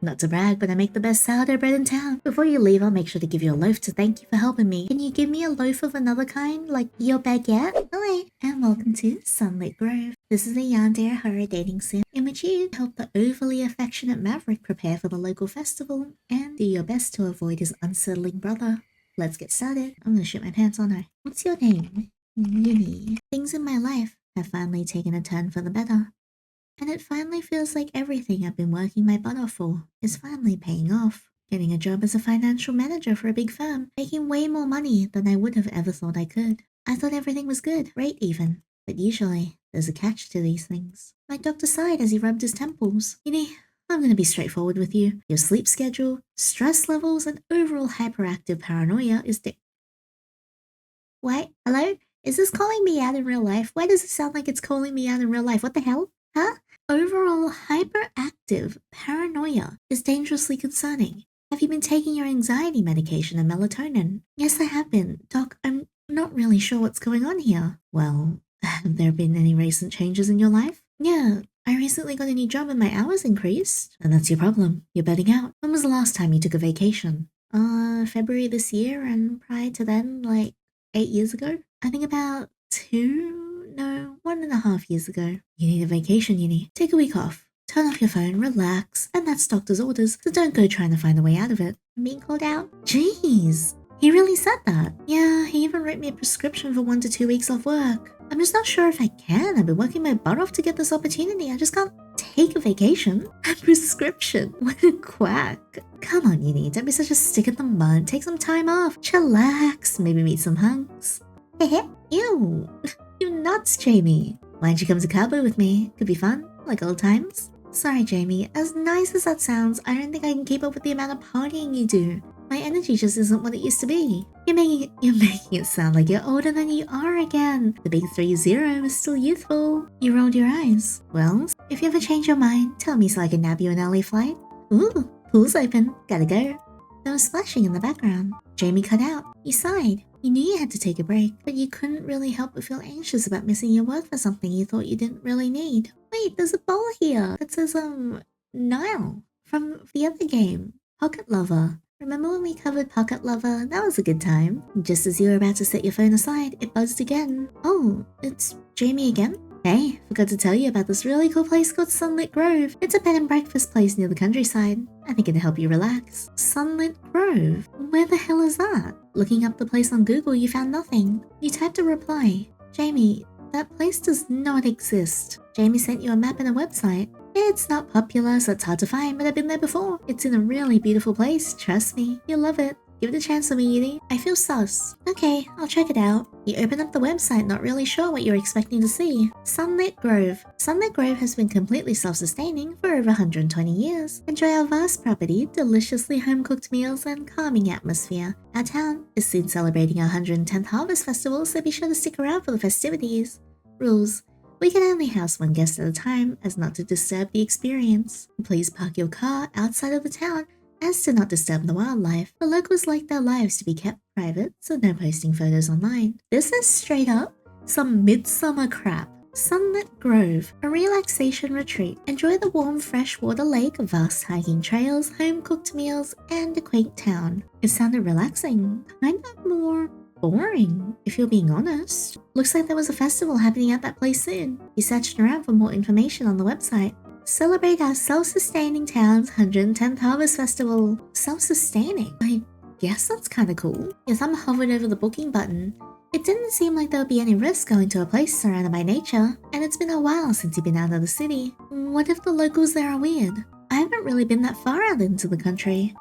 Not to brag, but I make the best sourdough bread in town. Before you leave, I'll make sure to give you a loaf to thank you for helping me. Can you give me a loaf of another kind, like your baguette? Hello, and welcome to Sunlit Grove. This is a Yandere horror dating sim in which you help the overly affectionate Maverick prepare for the local festival and do your best to avoid his unsettling brother. Let's get started. I'm gonna shit my pants on her. What's your name? Yuni. Things in my life have finally taken a turn for the better. And it finally feels like everything I've been working my butt off for is finally paying off. Getting a job as a financial manager for a big firm, making way more money than I would have ever thought I could. I thought everything was good, great even. But usually, there's a catch to these things. My doctor sighed as he rubbed his temples. Yuni, I'm going to be straightforward with you. Your sleep schedule, stress levels, and overall hyperactive paranoia is Wait, hello? Is this calling me out in real life? Why does it sound like it's calling me out in real life? What the hell? Huh? Overall hyperactive paranoia is dangerously concerning. Have you been taking your anxiety medication and melatonin? Yes, I have been. Doc, I'm not really sure what's going on here. Well, have there been any recent changes in your life? Yeah, I recently got a new job and my hours increased. And that's your problem. You're burning out. When was the last time you took a vacation? February this year, and prior to then, like 8 years ago? I think about 1.5 years ago. You need a vacation, Uni. Take a week off. Turn off your phone, relax, and that's doctor's orders, so don't go trying to find a way out of it. I'm being called out? Jeez, he really said that. Yeah, he even wrote me a prescription for 1 to 2 weeks off work. I'm just not sure if I can. I've been working my butt off to get this opportunity. I just can't take a vacation. A prescription? What a quack. Come on, Uni, don't be such a stick in the mud. Take some time off. Chillax. Maybe meet some hunks. Ew. You nuts, Jamie. Why don't you come to Cabo with me? Could be fun, like old times. Sorry, Jamie. As nice as that sounds, I don't think I can keep up with the amount of partying you do. My energy just isn't what it used to be. You're making it sound like you're older than you are again. The big 30 is still youthful. You rolled your eyes. Well, if you ever change your mind, tell me so I can nab you an early flight. Ooh, pool's open. Gotta go. There was splashing in the background. Jamie cut out. You sighed. You knew you had to take a break, but you couldn't really help but feel anxious about missing your work for something you thought you didn't really need. Wait, there's a bowl here that says, Nile, from the other game, Pocket Lover. Remember when we covered Pocket Lover? That was a good time. Just as you were about to set your phone aside, it buzzed again. Oh, it's Jamie again? Hey, forgot to tell you about this really cool place called Sunlit Grove. It's a bed and breakfast place near the countryside. I think it'd help you relax. Sunlit Grove? Where the hell is that? Looking up the place on Google, you found nothing. You typed a reply. Jamie, that place does not exist. Jamie sent you a map and a website. It's not popular, so it's hard to find, but I've been there before. It's in a really beautiful place, trust me. You'll love it. Give it a chance for me, Yuni. I feel sus. Okay, I'll check it out. You open up the website not really sure what you're expecting to see. Sunlit Grove. Sunlit Grove has been completely self-sustaining for over 120 years. Enjoy our vast property, deliciously home-cooked meals, and calming atmosphere. Our town is soon celebrating our 110th Harvest Festival, so be sure to stick around for the festivities. Rules. We can only house one guest at a time, as not to disturb the experience. Please park your car outside of the town, as to not disturb the wildlife. The locals like their lives to be kept private, so no posting photos online. This is straight up some midsummer crap. Sunlit Grove, a relaxation retreat. Enjoy the warm freshwater lake, vast hiking trails, home-cooked meals, and a quaint town. It sounded relaxing, kind of more boring, if you're being honest. Looks like there was a festival happening at that place soon. You searched around for more information on the website. Celebrate our self-sustaining town's 110th Harvest Festival. Self-sustaining? I guess that's kinda cool. Your thumb hovered over the booking button. It didn't seem like there would be any risk going to a place surrounded by nature, and it's been a while since you've been out of the city. What if the locals there are weird? I haven't really been that far out into the country.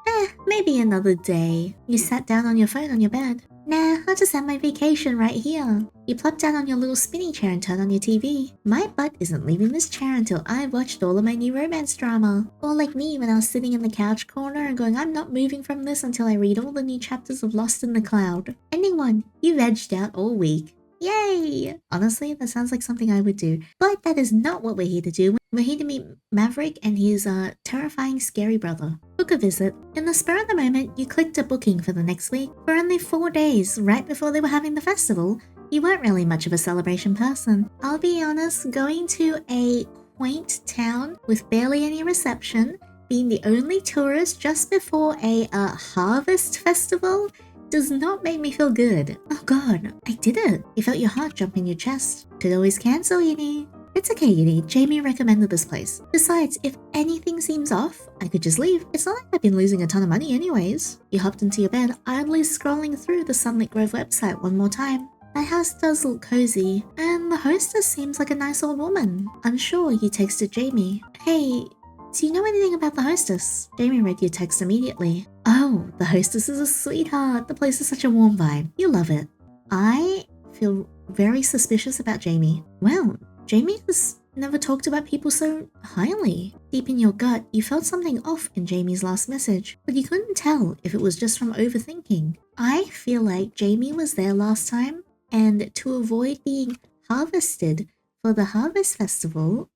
Maybe another day. You sat down on your phone on your bed. Nah, I'll just have my vacation right here. You plopped down on your little spinny chair and turned on your TV. My butt isn't leaving this chair until I've watched all of my new romance drama. Or like me when I was sitting in the couch corner and going, I'm not moving from this until I read all the new chapters of Lost in the Cloud. Ending 1. You vegged out all week. Yay! Honestly, that sounds like something I would do. But that is not what we're here to do. We're here to meet Maverick and his terrifying, scary brother. Book a visit. In the spur of the moment, you clicked a booking for the next week. For only 4 days, right before they were having the festival, you weren't really much of a celebration person. I'll be honest, going to a quaint town with barely any reception being the only tourist just before a harvest festival does not make me feel good. Oh god, I did it. You felt your heart jump in your chest. Could always cancel, Yinny. It's okay, Yinny. Jamie recommended this place. Besides, if anything seems off, I could just leave. It's not like I've been losing a ton of money anyways. You hopped into your bed, idly scrolling through the Sunlit Grove website one more time. That house does look cozy, and the hostess seems like a nice old woman. Unsure, you texted Jamie. Hey, do you know anything about the hostess? Jamie read your text immediately. Oh, the hostess is a sweetheart. The place is such a warm vibe. You love it. I feel very suspicious about Jamie. Well, Jamie has never talked about people so highly. Deep in your gut, you felt something off in Jamie's last message, but you couldn't tell if it was just from overthinking. I feel like Jamie was there last time, and to avoid being harvested for the harvest festival,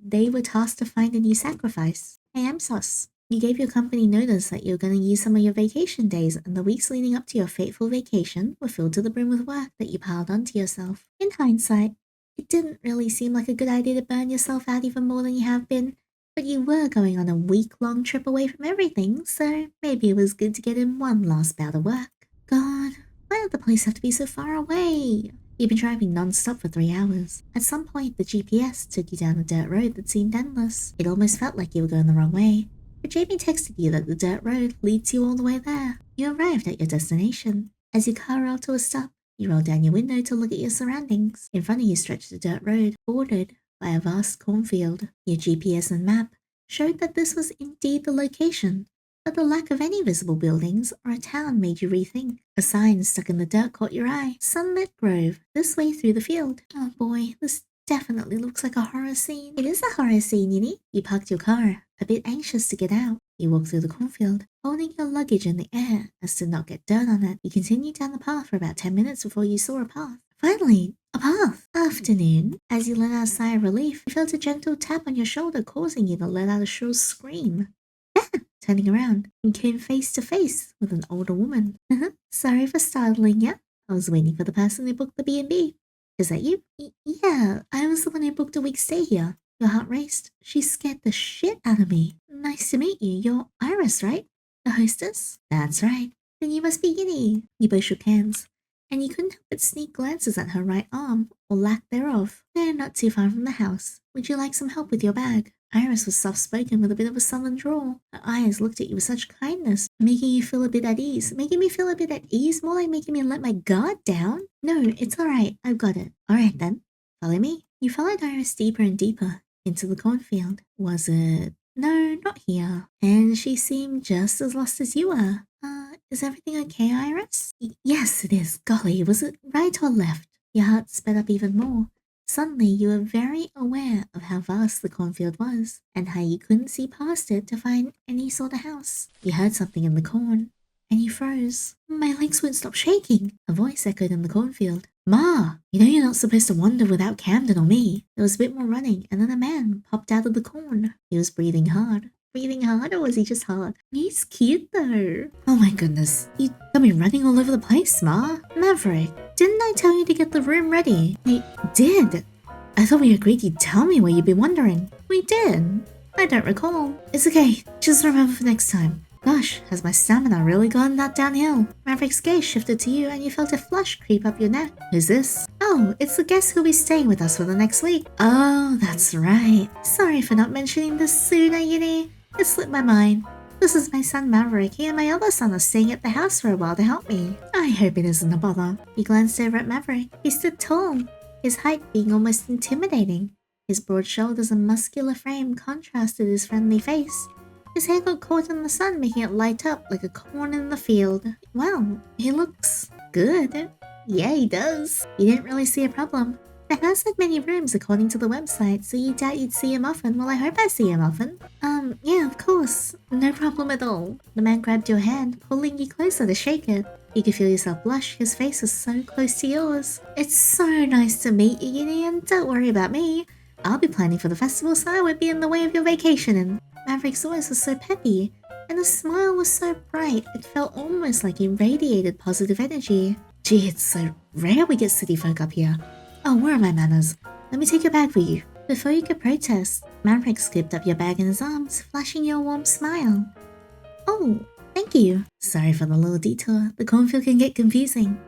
they were tasked to find a new sacrifice. Hey, I'm sus. You gave your company notice that you're going to use some of your vacation days, and the weeks leading up to your fateful vacation were filled to the brim with work that you piled onto yourself. In hindsight, it didn't really seem like a good idea to burn yourself out even more than you have been, but you were going on a week-long trip away from everything, so maybe it was good to get in one last bout of work. God, why did the place have to be so far away? You've been driving non-stop for 3 hours. At some point, the GPS took you down a dirt road that seemed endless. It almost felt like you were going the wrong way, but Jamie texted you that the dirt road leads you all the way there. You arrived at your destination. As your car rolled to a stop, you rolled down your window to look at your surroundings. In front of you stretched a dirt road, bordered by a vast cornfield. Your GPS and map showed that this was indeed the location, but the lack of any visible buildings or a town made you rethink. A sign stuck in the dirt caught your eye. Sunlit Grove, this way through the field. Oh boy, this definitely looks like a horror scene. It is a horror scene, Yinny. You parked your car, a bit anxious to get out. You walked through the cornfield, holding your luggage in the air as to not get dirt on it. You continued down the path for about 10 minutes before you saw a path. Finally, a path! Afternoon. As you let out a sigh of relief, you felt a gentle tap on your shoulder, causing you to let out a shrill scream. Turning around, you came face to face with an older woman. Sorry for startling you. I was waiting for the person who booked the B&B. Is that you? Yeah, I was the one who booked a week's stay here. Your heart raced. She scared the shit out of me. Nice to meet you. You're Iris, right? The hostess? That's right. Then you must be Yinny. You both shook hands, and you couldn't help but sneak glances at her right arm, or lack thereof. They're not too far from the house. Would you like some help with your bag? Iris was soft-spoken with a bit of a southern drawl. Her eyes looked at you with such kindness, making you feel a bit at ease. Making me feel a bit at ease? More like making me let my guard down? No, it's alright. I've got it. Alright then. Follow me. You followed Iris deeper and deeper into the cornfield. Was it? No, not here. And she seemed just as lost as you were. Is everything okay, Iris? Yes, it is. Golly, was it right or left? Your heart sped up even more. Suddenly, you were very aware of how vast the cornfield was, and how you couldn't see past it to find any sort of house. You heard something in the corn, and you froze. My legs wouldn't stop shaking. A voice echoed in the cornfield. Ma, you know you're not supposed to wander without Camden or me. There was a bit more running, and then a man popped out of the corn. He was breathing hard. Breathing hard, or was he just hard? He's cute though. Oh my goodness, you got me running all over the place, Ma. Maverick, didn't I tell you to get the room ready? I did. I thought we agreed you'd tell me where you'd be wandering. We did. I don't recall. It's okay, just remember for next time. Gosh, has my stamina really gone that downhill? Maverick's gaze shifted to you and you felt a flush creep up your neck. Who's this? Oh, it's the guest who'll be staying with us for the next week. Oh, that's right. Sorry for not mentioning this sooner, Yinny. It slipped my mind. This is my son Maverick. He and my other son are staying at the house for a while to help me. I hope it isn't a bother. He glanced over at Maverick. He stood tall, his height being almost intimidating. His broad shoulders and muscular frame contrasted his friendly face. His hair got caught in the sun, making it light up like a corn in the field. Well, he looks good. Yeah, he does. You didn't really see a problem. The house had many rooms according to the website, so you doubt you'd see him often. Well, I hope I see him often. Yeah, of course. No problem at all. The man grabbed your hand, pulling you closer to shake it. You could feel yourself blush. His face was so close to yours. It's so nice to meet you, Yinny, and don't worry about me. I'll be planning for the festival, so I won't be in the way of your vacation. Maverick's voice was so peppy, and the smile was so bright, it felt almost like he radiated positive energy. Gee, it's so rare we get city folk up here. Oh, where are my manners? Let me take your bag for you. Before you could protest, Maverick scooped up your bag in his arms, flashing you a warm smile. Oh, thank you. Sorry for the little detour. The cornfield can get confusing.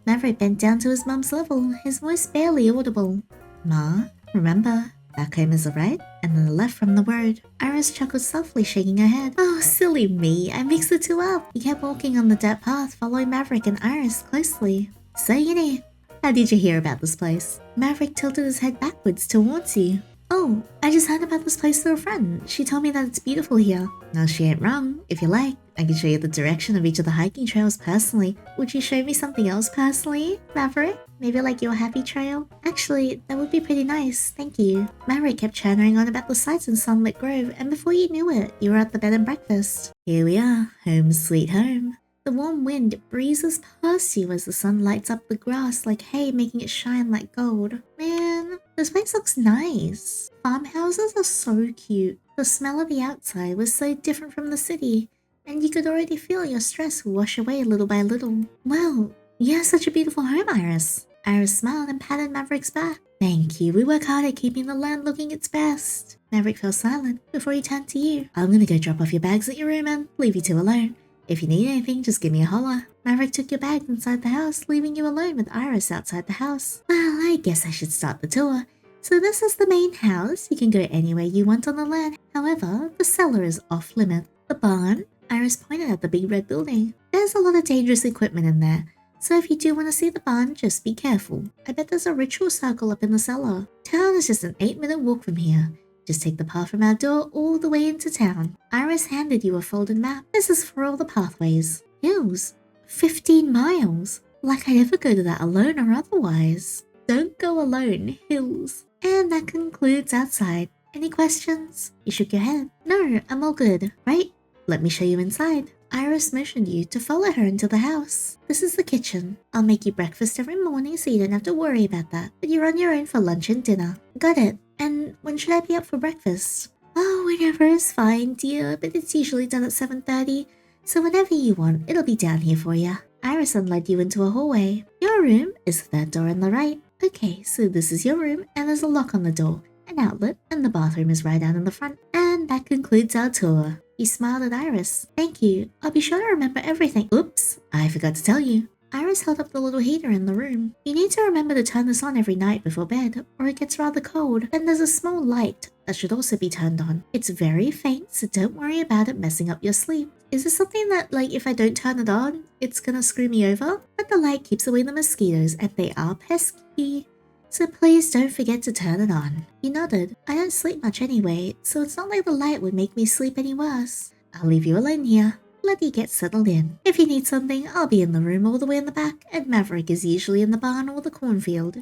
Maverick bent down to his mum's level, his voice barely audible. Ma, remember, back home is the right, and then the left from the word. Iris chuckled softly, shaking her head. Oh, silly me, I mixed the two up. He kept walking on the dirt path, following Maverick and Iris closely. So, Yandere, how did you hear about this place? Maverick tilted his head backwards towards you. Oh, I just heard about this place through a friend. She told me that it's beautiful here. Now, she ain't wrong. If you like, I can show you the direction of each of the hiking trails personally. Would you show me something else personally, Maverick? Maybe like your happy trail? Actually, that would be pretty nice, thank you. Maverick kept chattering on about the sights in Sunlit Grove, and before you knew it, you were at the bed and breakfast. Here we are, home sweet home. The warm wind breezes past you as the sun lights up the grass like hay, making it shine like gold. Man, this place looks nice. Farmhouses are so cute. The smell of the outside was so different from the city, and you could already feel your stress wash away little by little. Wow, you have such a beautiful home, Iris. Iris smiled and patted Maverick's back. Thank you, we work hard at keeping the land looking its best. Maverick fell silent before he turned to you. I'm gonna go drop off your bags at your room and leave you two alone. If you need anything, just give me a holler. Maverick took your bags inside the house, leaving you alone with Iris outside the house. Well, I guess I should start the tour. So this is the main house. You can go anywhere you want on the land. However, the cellar is off limit. The barn? Iris pointed at the big red building. There's a lot of dangerous equipment in there. So if you do want to see the barn, just be careful. I bet there's a ritual circle up in the cellar. Town is just an 8-minute walk from here. Just take the path from our door all the way into town. Iris handed you a folded map. This is for all the pathways. Hills. 15 miles. Like I'd ever go to that alone or otherwise. Don't go alone. Hills. And that concludes outside. Any questions? You shook your head. No, I'm all good. Right? Let me show you inside. Iris motioned you to follow her into the house. This is the kitchen. I'll make you breakfast every morning so you don't have to worry about that. But you're on your own for lunch and dinner. Got it. And when should I be up for breakfast? Oh, whenever is fine, dear, but it's usually done at 7:30. So whenever you want, it'll be down here for you. Iris led you into a hallway. Your room is the third door on the right. Okay, so this is your room, and there's a lock on the door, an outlet, and the bathroom is right down in the front. And that concludes our tour. You smiled at Iris. Thank you. I'll be sure to remember everything. Oops, I forgot to tell you. Iris held up the little heater in the room. You need to remember to turn this on every night before bed, or it gets rather cold. And there's a small light that should also be turned on. It's very faint, so don't worry about it messing up your sleep. Is this something that, like, if I don't turn it on, it's gonna screw me over? But the light keeps away the mosquitoes, and they are pesky. So please don't forget to turn it on. You nodded. I don't sleep much anyway, so it's not like the light would make me sleep any worse. I'll leave you alone here. Let you get settled in. If you need something, I'll be in the room all the way in the back, and Maverick is usually in the barn or the cornfield.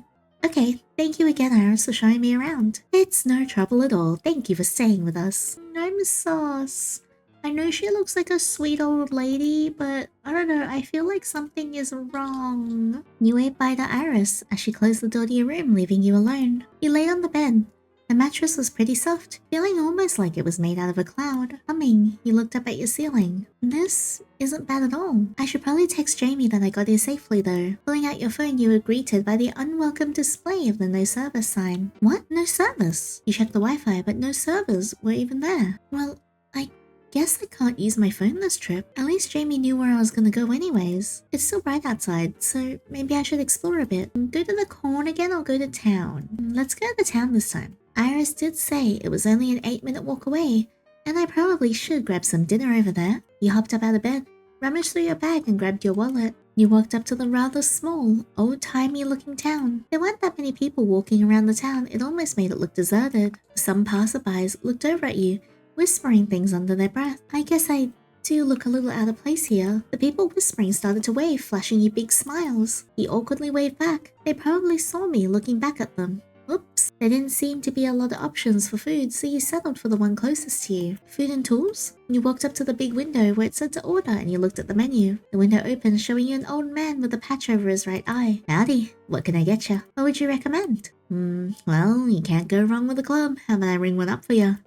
Okay, thank you again, Iris, for showing me around. It's no trouble at all. Thank you for staying with us. I'm Sauce. I know she looks like a sweet old lady, but I don't know, I feel like something is wrong. You waved bye to Iris as she closed the door to your room, leaving you alone. You lay on the bed. The mattress was pretty soft, feeling almost like it was made out of a cloud. Humming, you looked up at your ceiling. This isn't bad at all. I should probably text Jamie that I got here safely though. Pulling out your phone, you were greeted by the unwelcome display of the no service sign. What? No service? You checked the Wi-Fi, but no servers were even there. Well, I guess I can't use my phone this trip. At least Jamie knew where I was gonna go anyways. It's still bright outside, so maybe I should explore a bit. Go to the corn again or go to town? Let's go to the town this time. Iris did say it was only an 8-minute walk away, and I probably should grab some dinner over there. You hopped up out of bed, rummaged through your bag and grabbed your wallet. You walked up to the rather small, old-timey looking town. There weren't that many people walking around the town. It almost made it look deserted. Some passerbys looked over at you, whispering things under their breath. I guess I do look a little out of place here. The people whispering started to wave, flashing you big smiles. You awkwardly waved back. They probably saw me looking back at them. Oops. There didn't seem to be a lot of options for food, so you settled for the one closest to you. Food and tools? You walked up to the big window where it said to order and you looked at the menu. The window opened, showing you an old man with a patch over his right eye. Howdy, what can I get you? What would you recommend? Well, you can't go wrong with a club. How about I ring one up for you?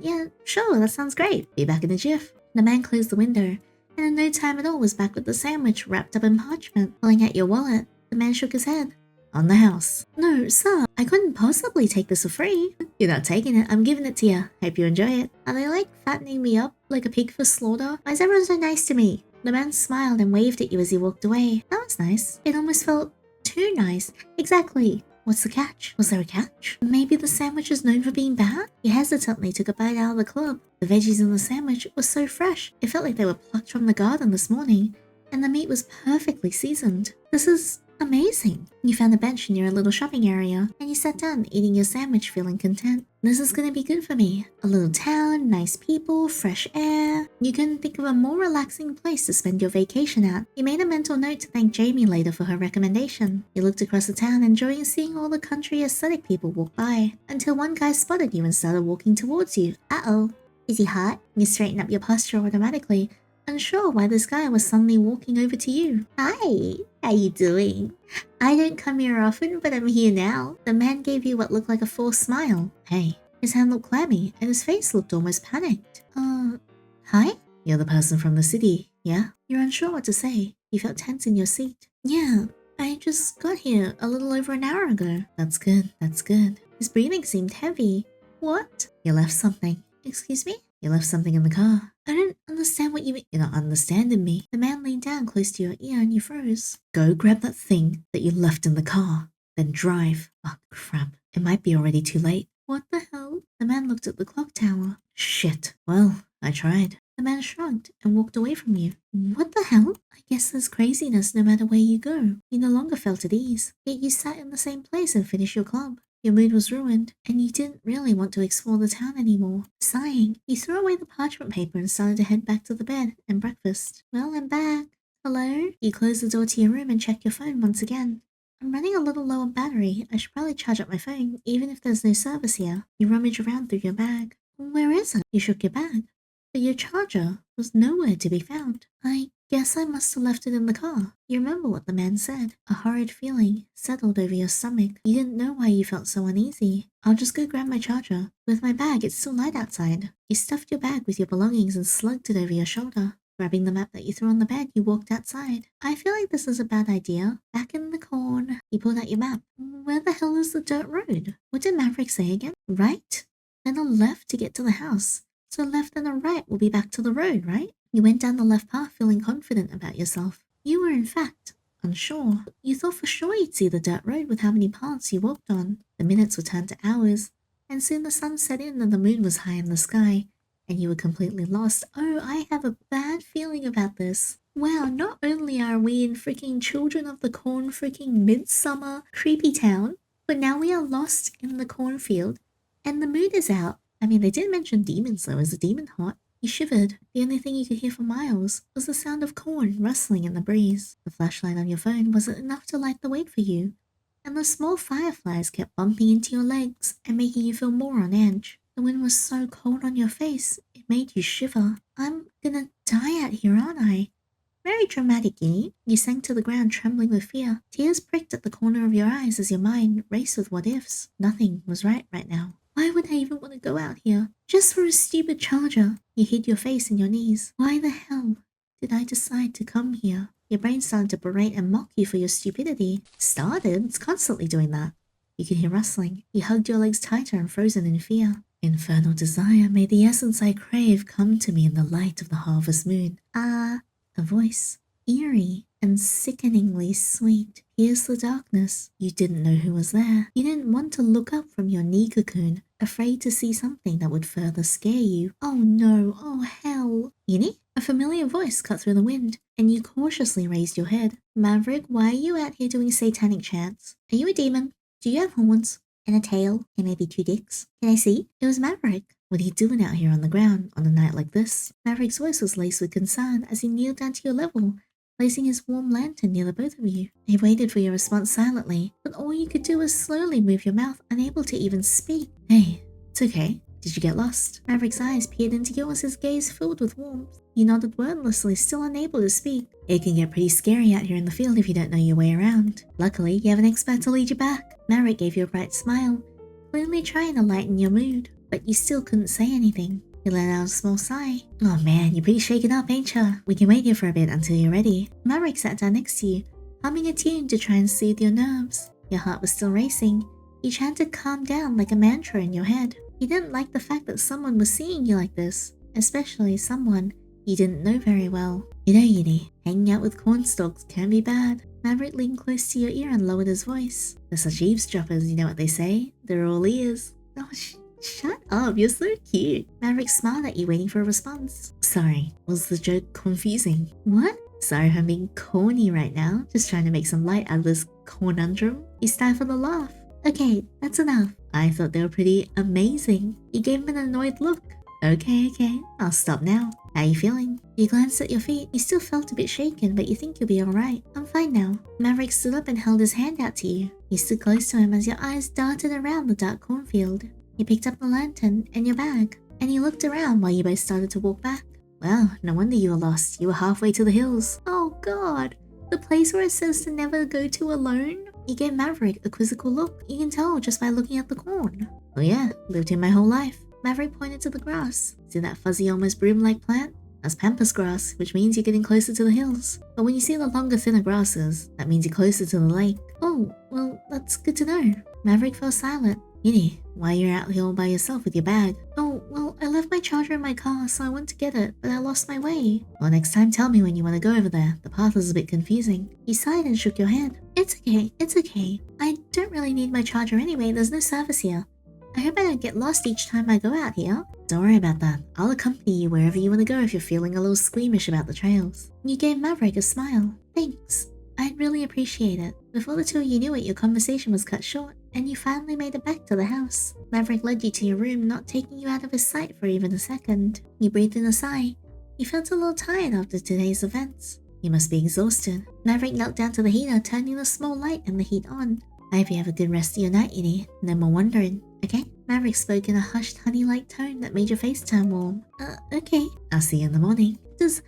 Yeah, sure, that sounds great. Be back in a jiff. The man closed the window, and in no time at all was back with the sandwich wrapped up in parchment. Pulling out your wallet, the man shook his head. on the house. No, sir, I couldn't possibly take this for free. You're not taking it, I'm giving it to you. Hope you enjoy it. Are they like fattening me up like a pig for slaughter? Why is everyone so nice to me? The man smiled and waved at you as he walked away. That was nice. It almost felt too nice. Exactly. What's the catch? Was there a catch? Maybe the sandwich is known for being bad? He hesitantly took a bite out of the club. The veggies in the sandwich were so fresh. It felt like they were plucked from the garden this morning. And the meat was perfectly seasoned. This is amazing. You found a bench near a little shopping area, and you sat down eating your sandwich feeling content. This is gonna be good for me. A little town, nice people, fresh air. You couldn't think of a more relaxing place to spend your vacation at. You made a mental note to thank Jamie later for her recommendation. You looked across the town enjoying seeing all the country aesthetic people walk by, until one guy spotted you and started walking towards you. Uh-oh. Is he hot? You straighten up your posture automatically, unsure why this guy was suddenly walking over to you. Hi, how you doing? I don't come here often, but I'm here now. The man gave you what looked like a forced smile. Hey, his hand looked clammy, and his face looked almost panicked. Hi? You're the person from the city, yeah? You're unsure what to say. You felt tense in your seat. Yeah, I just got here a little over an hour ago. That's good, that's good. His breathing seemed heavy. What? You left something. Excuse me? You left something in the car. I don't understand what you mean. You're not understanding me. The man leaned down close to your ear and you froze. Go grab that thing that you left in the car. Then drive. Oh, crap. It might be already too late. What the hell? The man looked at the clock tower. Shit. Well, I tried. The man shrugged and walked away from you. What the hell? I guess there's craziness no matter where you go. You no longer felt at ease. Yet you sat in the same place and finished your club. Your mood was ruined, and you didn't really want to explore the town anymore. Sighing, you threw away the parchment paper and started to head back to the bed and breakfast. Well, I'm back. Hello? You close the door to your room and check your phone once again. I'm running a little low on battery. I should probably charge up my phone, even if there's no service here. You rummage around through your bag. Where is it? You shook your bag. But your charger was nowhere to be found. I guess I must have left it in the car. You remember what the man said. A horrid feeling settled over your stomach. You didn't know why you felt so uneasy. I'll just go grab my charger. With my bag, it's still light outside. You stuffed your bag with your belongings and slugged it over your shoulder. Grabbing the map that you threw on the bed, you walked outside. I feel like this is a bad idea. Back in the corn. You pulled out your map. Where the hell is the dirt road? What did Maverick say again? Right? Then a left to get to the house. So left and a right will be back to the road, right? You went down the left path feeling confident about yourself. You were in fact unsure. You thought for sure you'd see the dirt road with how many paths you walked on. The minutes would turn to hours, and soon the sun set in and the moon was high in the sky, and you were completely lost. Oh, I have a bad feeling about this. Wow, not only are we in freaking Children of the Corn freaking midsummer creepy town, but now we are lost in the cornfield, and the moon is out. I mean, they did mention demons though. Is the demon hot? You shivered. The only thing you could hear for miles was the sound of corn rustling in the breeze. The flashlight on your phone wasn't enough to light the way for you, and the small fireflies kept bumping into your legs and making you feel more on edge. The wind was so cold on your face, it made you shiver. I'm gonna die out here, aren't I? Very dramatic, Yandere. You sank to the ground trembling with fear. Tears pricked at the corner of your eyes as your mind raced with what-ifs. Nothing was right now. Why would I even want to go out here? Just for a stupid charger. You hid your face in your knees. Why the hell did I decide to come here? Your brain started to berate and mock you for your stupidity. Started? It's constantly doing that. You could hear rustling. You hugged your legs tighter and frozen in fear. Infernal desire, may the essence I crave come to me in the light of the harvest moon. A voice, eerie and sickeningly sweet, pierced the darkness. You didn't know who was there. You didn't want to look up from your knee cocoon, afraid to see something that would further scare you. Oh no, oh hell. Yandere? A familiar voice cut through the wind, and you cautiously raised your head. Maverick, why are you out here doing satanic chants? Are you a demon? Do you have horns? And a tail? And maybe 2 dicks? Can I see? It was Maverick. What are you doing out here on the ground on a night like this? Maverick's voice was laced with concern as he kneeled down to your level, placing his warm lantern near the both of you. He waited for your response silently, but all you could do was slowly move your mouth, unable to even speak. Hey, it's okay. Did you get lost? Maverick's eyes peered into yours, his gaze filled with warmth. You nodded wordlessly, still unable to speak. It can get pretty scary out here in the field if you don't know your way around. Luckily, you have an expert to lead you back. Maverick gave you a bright smile, clearly trying to lighten your mood, but you still couldn't say anything. You let out a small sigh. Oh man, you're pretty shaken up, ain't ya? We can wait here for a bit until you're ready. Maverick sat down next to you, humming a tune to try and soothe your nerves. Your heart was still racing. You chanted calm down like a mantra in your head. You didn't like the fact that someone was seeing you like this, especially someone you didn't know very well. You know, Yinny, hanging out with cornstalks can be bad. Maverick leaned close to your ear and lowered his voice. They're such eavesdroppers, you know what they say? They're all ears. Oh, shut up, you're so cute. Maverick smiled at you, waiting for a response. Sorry, was the joke confusing? What? Sorry if I'm being corny right now, just trying to make some light out of this conundrum. You stifled a laugh. Okay, that's enough. I thought they were pretty amazing. You gave him an annoyed look. Okay, I'll stop now. How you feeling? You glanced at your feet. You still felt a bit shaken, but you think you'll be alright. I'm fine now. Maverick stood up and held his hand out to you. You stood close to him as your eyes darted around the dark cornfield. He picked up the lantern and your bag, and he looked around while you both started to walk back. Well, no wonder you were lost. You were halfway to the hills. Oh god, the place where it says to never go to alone? You gave Maverick a quizzical look. You can tell just by looking at the corn. Oh yeah, lived here my whole life. Maverick pointed to the grass. See that fuzzy, almost broom-like plant? That's pampas grass, which means you're getting closer to the hills. But when you see the longer, thinner grasses, that means you're closer to the lake. Oh, well, that's good to know. Maverick fell silent. Yinny, why you're out here all by yourself with your bag? Oh, well, I left my charger in my car, so I went to get it, but I lost my way. Well, next time tell me when you want to go over there. The path is a bit confusing. You sighed and shook your head. It's okay. I don't really need my charger anyway, there's no service here. I hope I don't get lost each time I go out here. Don't worry about that. I'll accompany you wherever you want to go if you're feeling a little squeamish about the trails. You gave Maverick a smile. Thanks. I'd really appreciate it. Before the two of you knew it, your conversation was cut short, and you finally made it back to the house. Maverick led you to your room, not taking you out of his sight for even a second. You breathed in a sigh. You felt a little tired after today's events. You must be exhausted. Maverick knelt down to the heater, turning the small light and the heat on. I hope you have a good rest of your night, Yinny. No more wondering. Okay? Maverick spoke in a hushed, honey-like tone that made your face turn warm. Okay. I'll see you in the morning. Does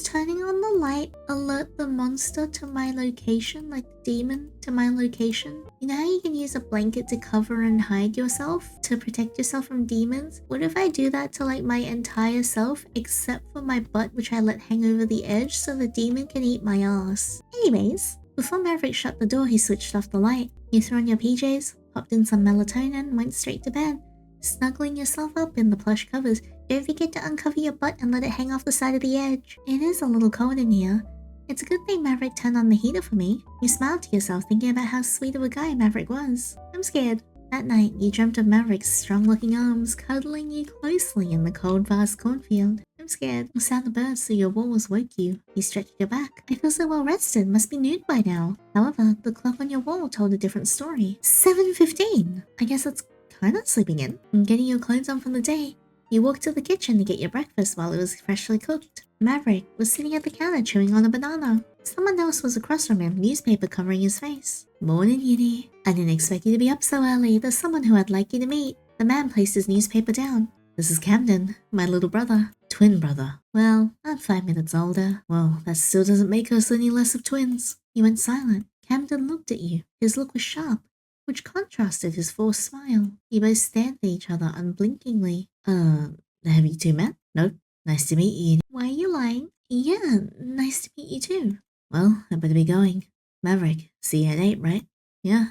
turning on the light alert the monster to my location, like the demon to my location? You know how you can use a blanket to cover and hide yourself, to protect yourself from demons? What if I do that to like my entire self, except for my butt, which I let hang over the edge so the demon can eat my ass? Anyways, before Maverick shut the door, he switched off the light. You threw on your PJs, popped in some melatonin, went straight to bed. Snuggling yourself up in the plush covers, don't forget to uncover your butt and let it hang off the side of the edge. It is a little cold in here. It's a good thing Maverick turned on the heater for me. You smiled to yourself, thinking about how sweet of a guy Maverick was. I'm scared. That night, you dreamt of Maverick's strong-looking arms cuddling you closely in the cold, vast cornfield. I'm scared. The sound of birds through your walls woke you. You stretched your back. I feel so well rested. Must be noon by now. However, the clock on your wall told a different story. 7:15. I guess that's kind of sleeping in. And getting your clothes on from the day, you walked to the kitchen to get your breakfast while it was freshly cooked. Maverick was sitting at the counter chewing on a banana. Someone else was across from him, newspaper covering his face. Morning, Yinny. I didn't expect you to be up so early. There's someone who I'd like you to meet. The man placed his newspaper down. This is Camden, my little brother. Twin brother. Well, I'm 5 minutes older. Well, that still doesn't make us any less of twins. You went silent. Camden looked at you. His look was sharp, which contrasted his forced smile. You both stared at each other unblinkingly. Have you two met? Nope. Nice to meet you. Why are you lying? Yeah, nice to meet you too. Well, I better be going. Maverick, see you at 8, right? Yeah.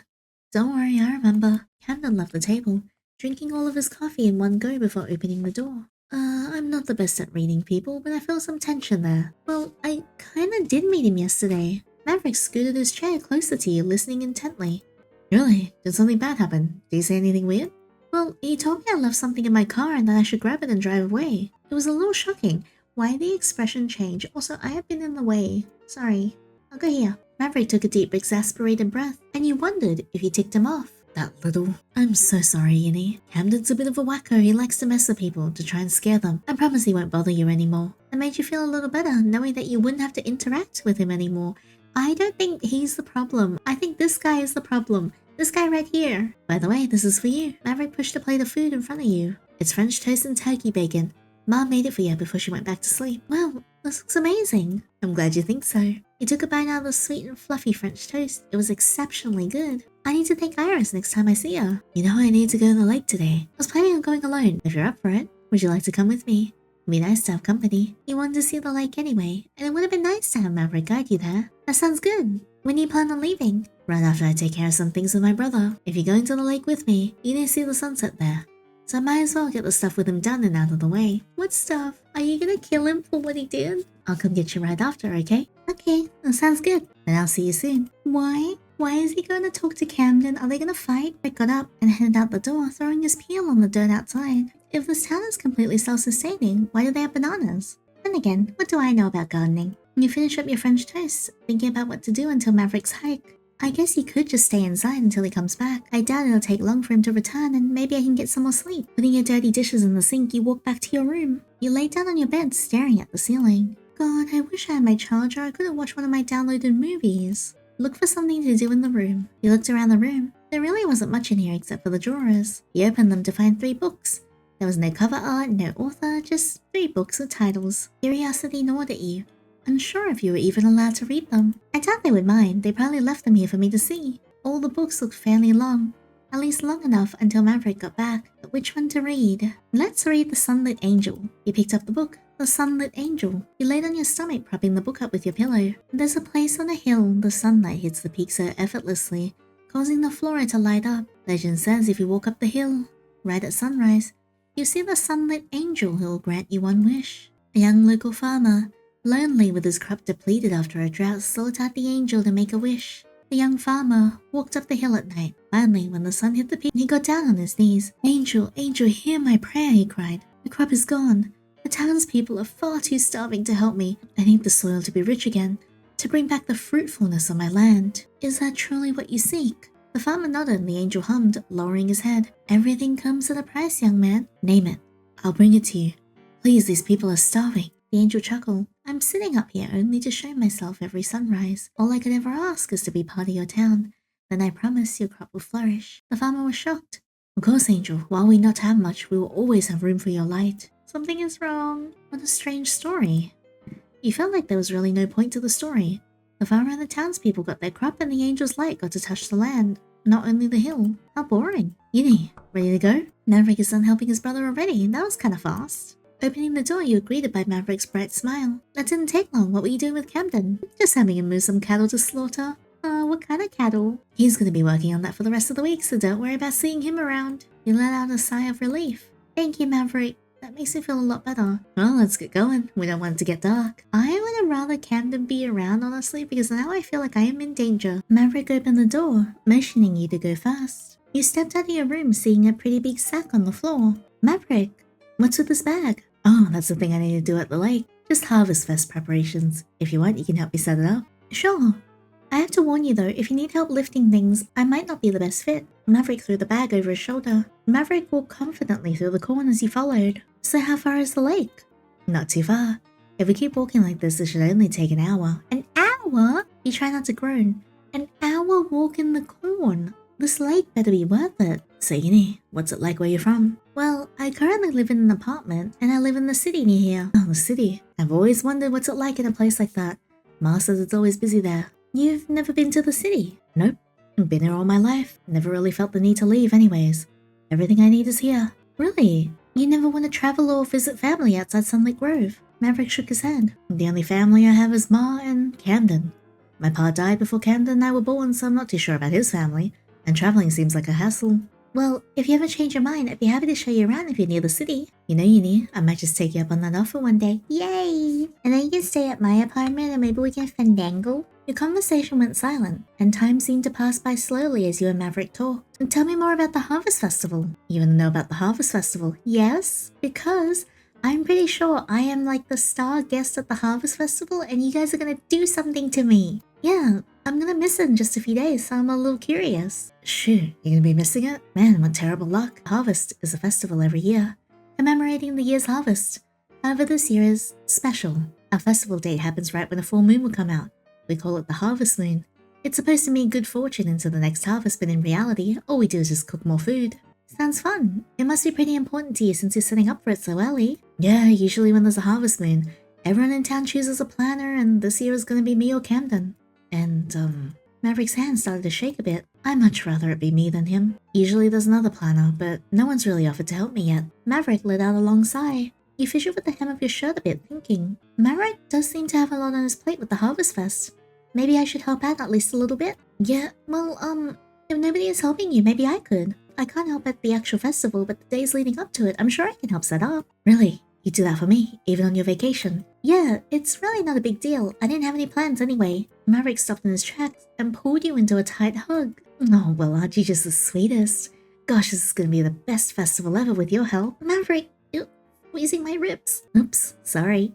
Don't worry, I remember. Camden left the table, drinking all of his coffee in one go before opening the door. I'm not the best at reading people, but I feel some tension there. Well, I kinda did meet him yesterday. Maverick scooted his chair closer to you, listening intently. Really? Did something bad happen? Did he say anything weird? Well, he told me I left something in my car and that I should grab it and drive away. It was a little shocking. Why the expression change? Also, I have been in the way. Sorry. I'll go here. Maverick took a deep, exasperated breath, and you wondered if you ticked him off. That little... I'm so sorry, Yinny. Camden's a bit of a wacko. He likes to mess with people, to try and scare them. I promise he won't bother you anymore. That made you feel a little better, knowing that you wouldn't have to interact with him anymore. I don't think he's the problem. I think this guy is the problem. This guy right here. By the way, this is for you. Maverick pushed a plate of food in front of you. It's French toast and turkey bacon. Mom made it for you before she went back to sleep. Wow, this looks amazing. I'm glad you think so. You took a bite out of the sweet and fluffy French toast. It was exceptionally good. I need to thank Iris next time I see her. You know I need to go to the lake today. I was planning on going alone. If you're up for it, would you like to come with me? It'd be nice to have company. You wanted to see the lake anyway, and it would have been nice to have Maverick guide you there. That sounds good. When do you plan on leaving? Right after I take care of some things with my brother. If you're going to the lake with me, you need to see the sunset there. So I might as well get the stuff with him done and out of the way. What stuff? Are you gonna kill him for what he did? I'll come get you right after, okay? Okay, that sounds good. Then I'll see you soon. Why? Why is he going to talk to Camden? Are they gonna fight? Rick got up and headed out the door, throwing his peel on the dirt outside. If this town is completely self-sustaining, why do they have bananas? Then again, what do I know about gardening? You finish up your French toast, thinking about what to do until Maverick's hike. I guess you could just stay inside until he comes back. I doubt it'll take long for him to return, and maybe I can get some more sleep. Putting your dirty dishes in the sink, you walk back to your room. You lay down on your bed, staring at the ceiling. God, I wish I had my charger. I could have watched one of my downloaded movies. Look for something to do in the room. You looked around the room. There really wasn't much in here except for the drawers. You opened them to find 3 books. There was no cover art, no author, just 3 books with titles. Curiosity gnawed at you, unsure if you were even allowed to read them. I doubt they would mind. They probably left them here for me to see. All the books looked fairly long, at least long enough until Maverick got back. But which one to read? Let's read The Sunlit Angel. You picked up the book. The Sunlit Angel. You laid on your stomach, propping the book up with your pillow. There's a place on a hill. The sunlight hits the peak so effortlessly, causing the flora to light up. Legend says if you walk up the hill, right at sunrise, you see the Sunlit Angel who will grant you one wish. A young local farmer, lonely with his crop depleted after a drought, sought out the angel to make a wish. The young farmer walked up the hill at night. Finally, when the sun hit the peak, he got down on his knees. Angel, angel, hear my prayer, he cried. The crop is gone. The townspeople are far too starving to help me. I need the soil to be rich again, to bring back the fruitfulness of my land. Is that truly what you seek? The farmer nodded and the angel hummed, lowering his head. Everything comes at a price, young man. Name it. I'll bring it to you. Please, these people are starving. The angel chuckled. I'm sitting up here only to show myself every sunrise. All I could ever ask is to be part of your town. Then I promise your crop will flourish. The farmer was shocked. Of course, angel. While we not have much, we will always have room for your light. Something is wrong. What a strange story. You felt like there was really no point to the story. The farmer and the townspeople got their crop and the angel's light got to touch the land, not only the hill. How boring. Yinny, ready to go? Maverick is done helping his brother already. That was kind of fast. Opening the door, you were greeted by Maverick's bright smile. That didn't take long. What were you doing with Camden? Just having him move some cattle to slaughter. What kind of cattle? He's going to be working on that for the rest of the week, so don't worry about seeing him around. You let out a sigh of relief. Thank you, Maverick. That makes me feel a lot better. Well, let's get going. We don't want it to get dark. I would have rather Camden be around, honestly, because now I feel like I am in danger. Maverick opened the door, motioning you to go fast. You stepped out of your room, seeing a pretty big sack on the floor. Maverick, what's with this bag? Oh, that's the thing I need to do at the lake. Just Harvest Fest preparations. If you want, you can help me set it up. Sure. I have to warn you though, if you need help lifting things, I might not be the best fit. Maverick threw the bag over his shoulder. Maverick walked confidently through the corners he followed. So how far is the lake? Not too far. If we keep walking like this, it should only take an hour. An hour? You try not to groan. An hour walk in the corn. This lake better be worth it. So Yinny, what's it like where you're from? Well, I currently live in an apartment, and I live in the city near here. Oh, the city. I've always wondered what's it like in a place like that. Ma says it's always busy there. You've never been to the city? Nope. I've been here all my life. Never really felt the need to leave anyways. Everything I need is here. Really? You never want to travel or visit family outside Sunlit Grove? Maverick shook his head. The only family I have is Ma and Camden. My pa died before Camden and I were born, so I'm not too sure about his family, and traveling seems like a hassle. Well, if you ever change your mind, I'd be happy to show you around if you're near the city. You know, Yinny, I might just take you up on that offer one day. Yay! And then you can stay at my apartment and maybe we can fandangle. Your conversation went silent, and time seemed to pass by slowly as you and Maverick talked. And tell me more about the Harvest Festival. You want to know about the Harvest Festival? Yes, because I'm pretty sure I am like the star guest at the Harvest Festival and you guys are gonna do something to me. Yeah, I'm gonna miss it in just a few days, so I'm a little curious. Shoot, you're gonna be missing it? Man, what terrible luck. Harvest is a festival every year, commemorating the year's harvest. However, this year is special. Our festival date happens right when a full moon will come out. We call it the Harvest Moon. It's supposed to mean good fortune into the next harvest, but in reality, all we do is just cook more food. Sounds fun. It must be pretty important to you since you're setting up for it so early. Yeah, usually when there's a harvest moon, everyone in town chooses a planner, and this year is gonna be me or Camden. And, Maverick's hand started to shake a bit. I'd much rather it be me than him. Usually there's another planner, but no one's really offered to help me yet. Maverick let out a long sigh. You fidgeted with the hem of your shirt a bit, thinking. Maverick does seem to have a lot on his plate with the Harvest Fest. Maybe I should help out at least a little bit? Yeah, well, if nobody is helping you, maybe I could. I can't help at the actual festival, but the days leading up to it, I'm sure I can help set up. Really? You do that for me, even on your vacation? Yeah, it's really not a big deal. I didn't have any plans anyway. Maverick stopped in his tracks and pulled you into a tight hug. Oh, well, aren't you just the sweetest? Gosh, this is gonna be the best festival ever with your help. Maverick, you're squeezing my ribs. Oops, sorry.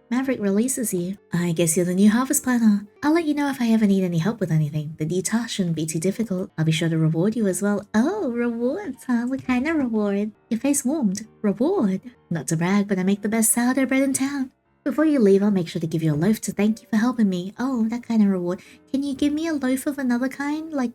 Maverick releases you. I guess you're the new harvest planner. I'll let you know if I ever need any help with anything. The new task shouldn't be too difficult. I'll be sure to reward you as well. Oh, rewards, huh? What kind of reward? Your face warmed. Reward? Not to brag, but I make the best sourdough bread in town. Before you leave, I'll make sure to give you a loaf to thank you for helping me. Oh, that kind of reward. Can you give me a loaf of another kind? Like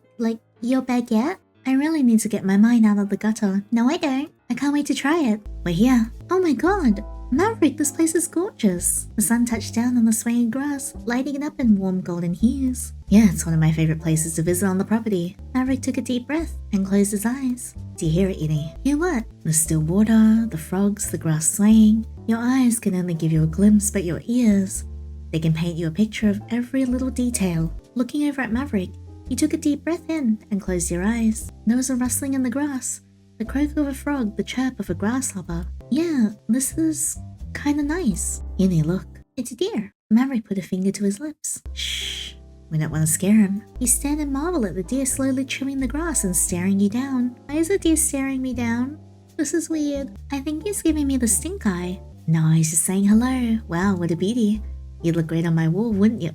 your baguette? I really need to get my mind out of the gutter. No, I don't. I can't wait to try it. We're here. Oh my god. Maverick, this place is gorgeous. The sun touched down on the swaying grass, lighting it up in warm golden hues. Yeah, it's one of my favorite places to visit on the property. Maverick took a deep breath and closed his eyes. Do you hear it, Yinny? Hear what? The still water, the frogs, the grass swaying. Your eyes can only give you a glimpse, but your ears, they can paint you a picture of every little detail. Looking over at Maverick, you took a deep breath in and closed your eyes. There was a rustling in the grass, the croak of a frog, the chirp of a grasshopper. Yeah, this is kinda nice. Yinny, look. It's a deer. Maverick put a finger to his lips. Shh. We don't want to scare him. You stand and marvel at the deer slowly chewing the grass and staring you down. Why is the deer staring me down? This is weird. I think he's giving me the stink eye. No, he's just saying hello. Wow, what a beauty. You'd look great on my wall, wouldn't you?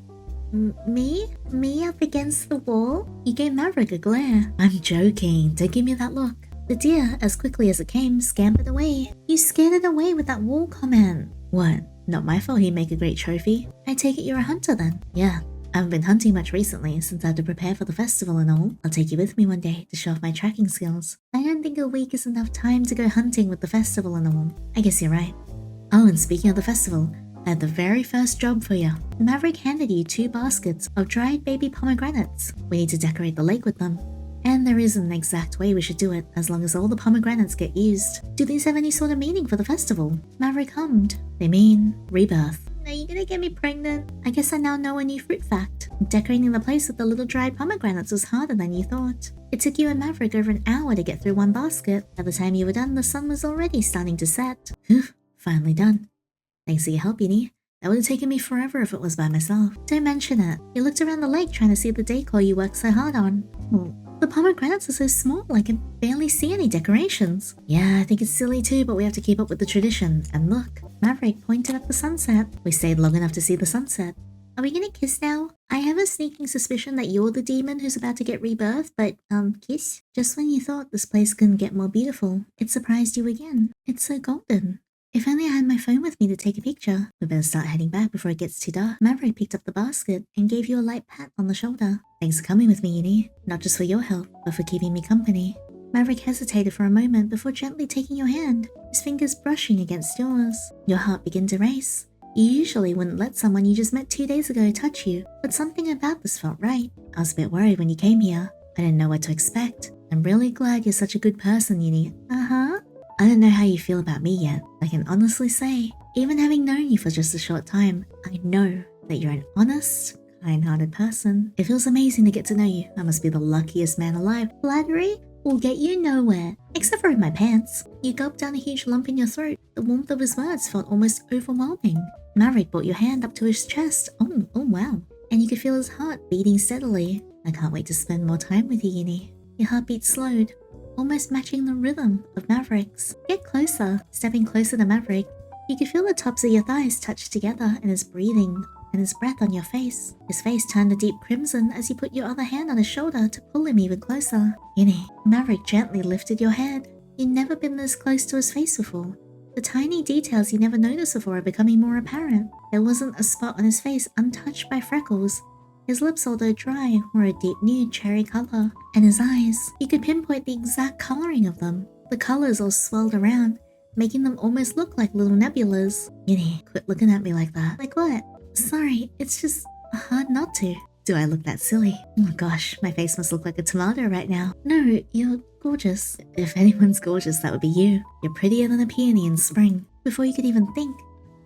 Me? Me up against the wall? You gave Maverick a glare. I'm joking. Don't give me that look. The deer, as quickly as it came, scampered away. You scared it away with that wall comment. What? Not my fault he'd make a great trophy. I take it you're a hunter then? Yeah. I haven't been hunting much recently since I had to prepare for the festival and all. I'll take you with me one day to show off my tracking skills. I don't think a week is enough time to go hunting with the festival and all. I guess you're right. Oh, and speaking of the festival, I had the very first job for you. Maverick handed you 2 baskets of dried baby pomegranates. We need to decorate the lake with them. And there isn't an exact way we should do it, as long as all the pomegranates get used. Do these have any sort of meaning for the festival? Maverick hummed. They mean rebirth. Are you gonna get me pregnant? I guess I now know a new fruit fact. Decorating the place with the little dried pomegranates was harder than you thought. It took you and Maverick over an hour to get through one basket. By the time you were done, the sun was already starting to set. Phew, finally done. Thanks for your help, Yinny. That would have taken me forever if it was by myself. Don't mention it. You looked around the lake trying to see the decor you worked so hard on. Oh, the pomegranates are so small I can barely see any decorations. Yeah, I think it's silly too, but we have to keep up with the tradition. And look, Maverick pointed at the sunset. We stayed long enough to see the sunset. Are we gonna kiss now? I have a sneaking suspicion that you're the demon who's about to get rebirthed, but, kiss? Just when you thought this place couldn't get more beautiful, it surprised you again. It's so golden. If only I had my phone with me to take a picture. We better start heading back before it gets too dark. Maverick picked up the basket and gave you a light pat on the shoulder. Thanks for coming with me, Yinny. Not just for your help, but for keeping me company. Maverick hesitated for a moment before gently taking your hand, his fingers brushing against yours. Your heart began to race. You usually wouldn't let someone you just met 2 days ago touch you, but something about this felt right. I was a bit worried when you came here. I didn't know what to expect. I'm really glad you're such a good person, Yinny. Uh-huh. I don't know how you feel about me yet. I can honestly say, even having known you for just a short time, I know that you're an honest, kind-hearted person. It feels amazing to get to know you. I must be the luckiest man alive. Flattery will get you nowhere, except for in my pants. You gulped down a huge lump in your throat. The warmth of his words felt almost overwhelming. Maverick brought your hand up to his chest. Oh wow. And you could feel his heart beating steadily. I can't wait to spend more time with you, Yinny. Your heartbeat slowed, almost matching the rhythm of Maverick's. Get closer. Stepping closer to Maverick, you could feel the tops of your thighs touch together in his breathing and his breath on your face. His face turned a deep crimson as you put your other hand on his shoulder to pull him even closer. Yinny, Maverick gently lifted your head. You'd never been this close to his face before. The tiny details you never noticed before are becoming more apparent. There wasn't a spot on his face untouched by freckles. His lips, although dry, were a deep nude cherry color. And his eyes, you could pinpoint the exact coloring of them. The colors all swirled around, making them almost look like little nebulas. Yinny, quit looking at me like that. Like what? Sorry, it's just hard not to. Do I look that silly? Oh gosh, my face must look like a tomato right now. No, you're gorgeous. If anyone's gorgeous, that would be you. You're prettier than a peony in spring. Before you could even think,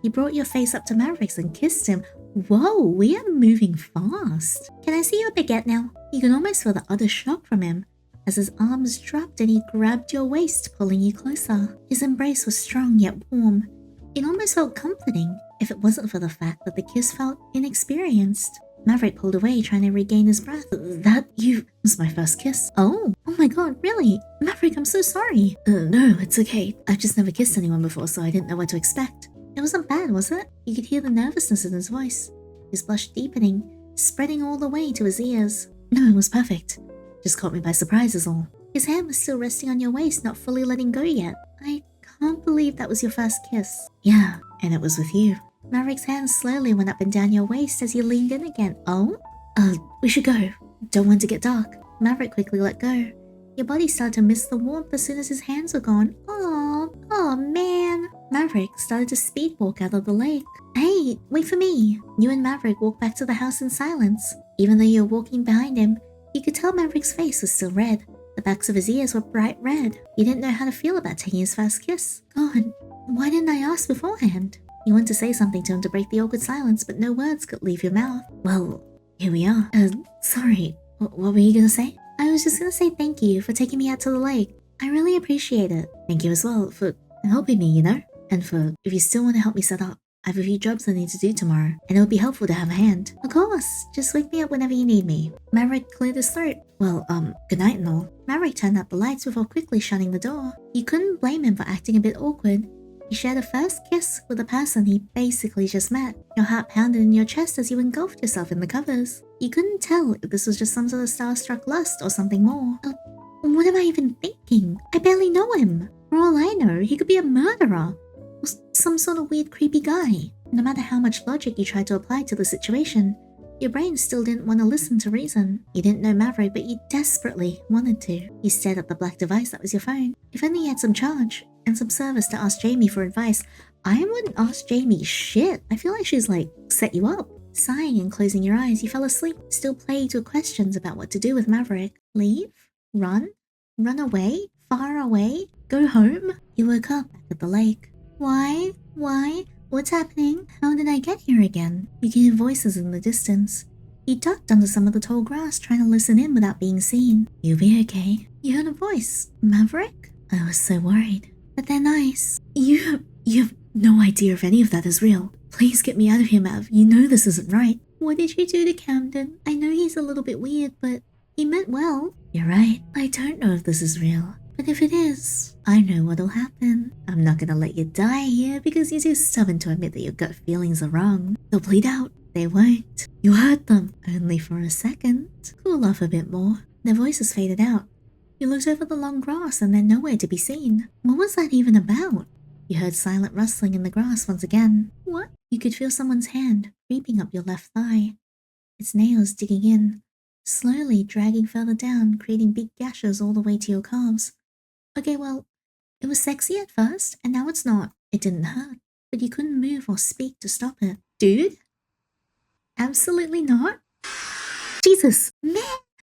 You brought your face up to Maverick's and kissed him. Whoa, we are moving fast. Can I see your baguette now? You could almost feel the utter shock from him as his arms dropped and he grabbed your waist, pulling you closer. His embrace was strong yet warm. It almost felt comforting if it wasn't for the fact that the kiss felt inexperienced. Maverick pulled away, trying to regain his breath. That was my first kiss. Oh my god, really? Maverick, I'm so sorry. No, it's okay. I've just never kissed anyone before, so I didn't know what to expect. It wasn't bad, was it? You could hear the nervousness in his voice, his blush deepening, spreading all the way to his ears. No, it was perfect. Just caught me by surprise is all. His hand was still resting on your waist, not fully letting go yet. I can't believe that was your first kiss. Yeah, and it was with you. Maverick's hand slowly went up and down your waist as you leaned in again. Oh? We should go. Don't want to get dark. Maverick quickly let go. Your body started to miss the warmth as soon as his hands were gone. Oh man. Maverick started to speed walk out of the lake. Hey, wait for me. You and Maverick walked back to the house in silence. Even though you were walking behind him, you could tell Maverick's face was still red. The backs of his ears were bright red. You didn't know how to feel about taking his first kiss. God, why didn't I ask beforehand? You wanted to say something to him to break the awkward silence, but no words could leave your mouth. Well, here we are. Sorry, what were you gonna say? I was just gonna say thank you for taking me out to the lake. I really appreciate it. Thank you as well for helping me, you know? And for if you still want to help me set up. I have a few jobs I need to do tomorrow, and it would be helpful to have a hand. Of course, just wake me up whenever you need me. Maverick cleared his throat. Well, good night and all. Maverick turned out the lights before quickly shutting the door. You couldn't blame him for acting a bit awkward. He shared a first kiss with a person he basically just met. Your heart pounded in your chest as you engulfed yourself in the covers. You couldn't tell if this was just some sort of starstruck lust or something more. What am I even thinking? I barely know him. For all I know, he could be a murderer. Or some sort of weird creepy guy. No matter how much logic you tried to apply to the situation, your brain still didn't want to listen to reason. You didn't know Maverick, but you desperately wanted to. You stared at the black device that was your phone. If only you had some charge and some service to ask Jamie for advice. I wouldn't ask Jamie shit. I feel like she's set you up. Sighing and closing your eyes, you fell asleep, still plagued with questions about what to do with Maverick. Leave? Run? Run away? Far away? Go home? You woke up back at the lake. Why? What's happening? How did I get here again? You could hear voices in the distance. You ducked under some of the tall grass, trying to listen in without being seen. You'll be okay. You heard a voice. Maverick? I was so worried. But they're nice. You have no idea if any of that is real. Please get me out of here, Mav. You know this isn't right. What did you do to Camden? I know he's a little bit weird, but he meant well. You're right. I don't know if this is real. But if it is, I know what'll happen. I'm not gonna let you die here because you're too stubborn to admit that your gut feelings are wrong. They'll bleed out. They won't. You hurt them. Only for a second. Cool off a bit more. Their voices faded out. You looked over the long grass and they're nowhere to be seen. What was that even about? You heard silent rustling in the grass once again. What? You could feel someone's hand creeping up your left thigh. Its nails digging in, slowly dragging further down, creating big gashes all the way to your calves. Okay, well, it was sexy at first, and now it's not. It didn't hurt, but you couldn't move or speak to stop it. Dude? Absolutely not. Jesus, man!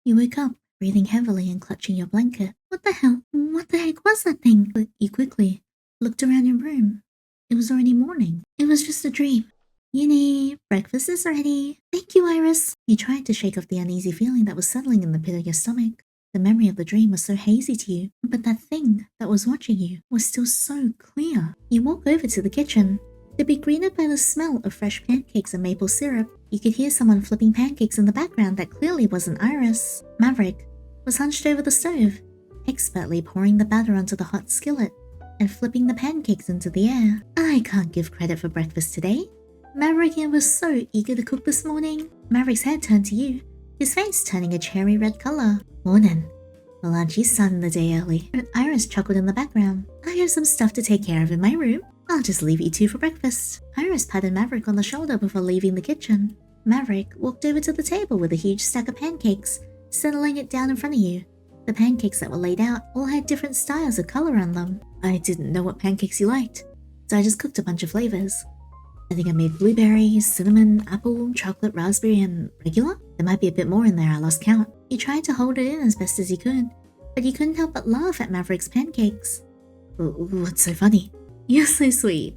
You woke up, breathing heavily and clutching your blanket. What the hell? What the heck was that thing? But you quickly looked around your room. It was already morning. It was just a dream. Yinny, breakfast is ready. Thank you, Iris. You tried to shake off the uneasy feeling that was settling in the pit of your stomach. The memory of the dream was so hazy to you, but that thing that was watching you was still so clear. You walk over to the kitchen. To be greeted by the smell of fresh pancakes and maple syrup, you could hear someone flipping pancakes in the background that clearly wasn't Iris. Maverick was hunched over the stove, expertly pouring the batter onto the hot skillet and flipping the pancakes into the air. I can't give credit for breakfast today. Maverick was so eager to cook this morning. Maverick's head turned to you, his face turning a cherry red color. Morning. Well, aren't you starting the day early? Iris chuckled in the background. I have some stuff to take care of in my room. I'll just leave you two for breakfast. Iris patted Maverick on the shoulder before leaving the kitchen. Maverick walked over to the table with a huge stack of pancakes, settling it down in front of you. The pancakes that were laid out all had different styles of color on them. I didn't know what pancakes you liked, so I just cooked a bunch of flavors. I think I made blueberry, cinnamon, apple, chocolate, raspberry, and regular? There might be a bit more in there, I lost count. You tried to hold it in as best as you could, but you couldn't help but laugh at Maverick's pancakes. What's so funny? You're so sweet.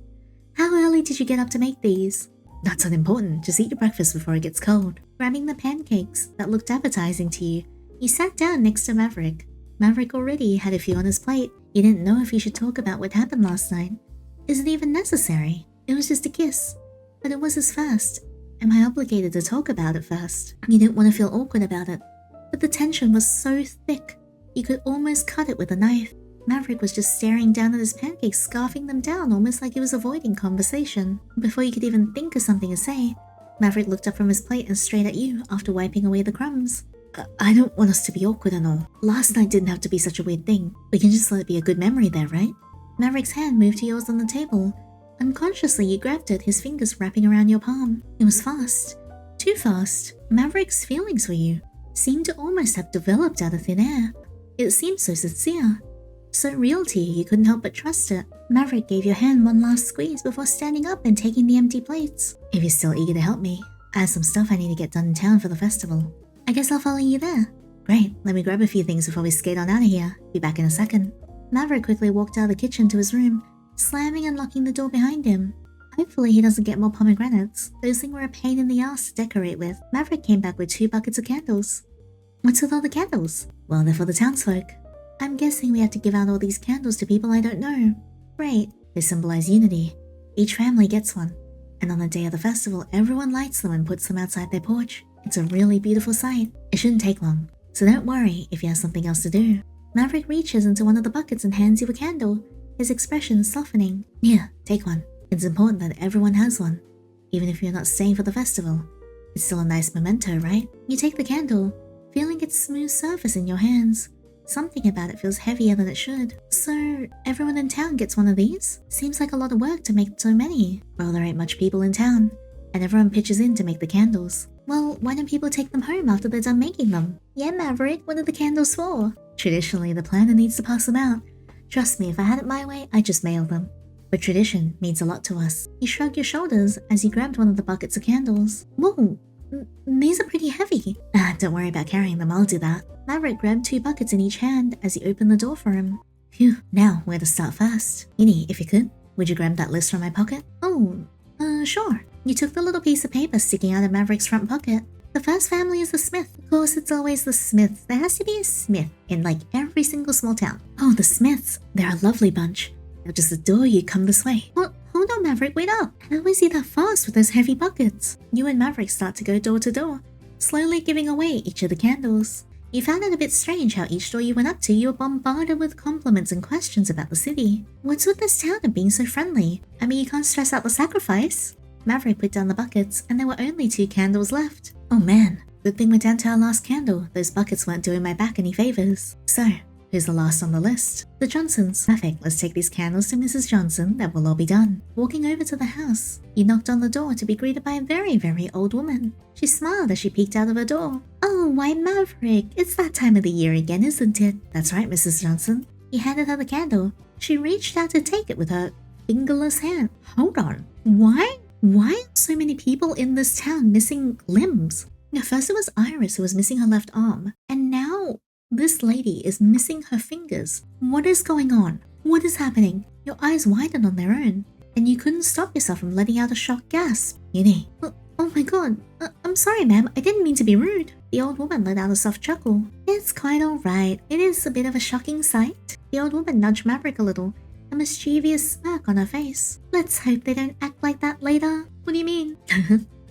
How early did you get up to make these? That's unimportant, just eat your breakfast before it gets cold. Grabbing the pancakes that looked appetizing to you, you sat down next to Maverick. Maverick already had a few on his plate. You didn't know if you should talk about what happened last night. Is it even necessary? It was just a kiss. But it was his first. Am I obligated to talk about it first? You didn't want to feel awkward about it. But the tension was so thick, you could almost cut it with a knife. Maverick was just staring down at his pancakes, scarfing them down almost like he was avoiding conversation. Before you could even think of something to say, Maverick looked up from his plate and straight at you after wiping away the crumbs. I don't want us to be awkward and all. Last night didn't have to be such a weird thing. We can just let it be a good memory there, right? Maverick's hand moved to yours on the table. Unconsciously, you grabbed it, his fingers wrapping around your palm. It was fast. Too fast. Maverick's feelings for you seemed to almost have developed out of thin air. It seemed so sincere. So real to you, you couldn't help but trust it. Maverick gave your hand one last squeeze before standing up and taking the empty plates. If you're still eager to help me, I have some stuff I need to get done in town for the festival. I guess I'll follow you there. Great, let me grab a few things before we skate on out of here. Be back in a second. Maverick quickly walked out of the kitchen to his room, slamming and locking the door behind him. Hopefully he doesn't get more pomegranates. Those things were a pain in the ass to decorate with. Maverick came back with 2 buckets of candles. What's with all the candles? Well, they're for the townsfolk. I'm guessing we have to give out all these candles to people I don't know. Great. They symbolize unity. Each family gets one. And on the day of the festival, everyone lights them and puts them outside their porch. It's a really beautiful sight. It shouldn't take long. So don't worry if you have something else to do. Maverick reaches into one of the buckets and hands you a candle, his expression softening. Here, take one. It's important that everyone has one. Even if you're not staying for the festival. It's still a nice memento, right? You take the candle, feeling its smooth surface in your hands. Something about it feels heavier than it should. So, everyone in town gets one of these? Seems like a lot of work to make so many. Well, there ain't much people in town, and everyone pitches in to make the candles. Well, why don't people take them home after they're done making them? Yeah, Maverick, what are the candles for? Traditionally, the planner needs to pass them out. Trust me, if I had it my way, I'd just mail them. But tradition means a lot to us. You shrugged your shoulders as you grabbed one of the buckets of candles. Whoa, these are pretty heavy. Don't worry about carrying them, I'll do that. Maverick grabbed 2 buckets in each hand as he opened the door for him. Phew, now where to start first? Yinny, if you could, would you grab that list from my pocket? Oh, sure. You took the little piece of paper sticking out of Maverick's front pocket. The first family is the Smith. Of course, it's always the Smiths. There has to be a Smith in like every single small town. Oh, the Smiths. They're a lovely bunch. They'll just adore you come this way. Well, hold on, Maverick, wait up. How is he that fast with those heavy buckets? You and Maverick start to go door to door, slowly giving away each of the candles. You found it a bit strange how each door you went up to, you were bombarded with compliments and questions about the city. What's with this town and being so friendly? I mean, you can't stress out the sacrifice. Maverick put down the buckets, and there were only 2 candles left. Oh man, good thing we're down to our last candle. Those buckets weren't doing my back any favors. So, who's the last on the list? The Johnsons. Perfect, let's take these candles to Mrs. Johnson, then we'll all be done. Walking over to the house, you knocked on the door to be greeted by a very, very old woman. She smiled as she peeked out of her door. Oh, why Maverick, it's that time of the year again, isn't it? That's right, Mrs. Johnson. You handed her the candle. She reached out to take it with her fingerless hand. Hold on, why are so many people in this town missing limbs? Now, first it was Iris who was missing her left arm, and now this lady is missing her fingers. What is going on? What is happening? Your eyes widened on their own, and you couldn't stop yourself from letting out a shocked gasp. Yinny. Oh my god. I'm sorry, ma'am. I didn't mean to be rude. The old woman let out a soft chuckle. It's quite alright. It is a bit of a shocking sight. The old woman nudged Maverick a little, a mischievous smirk on her face. Let's hope they don't act like that later. What do you mean?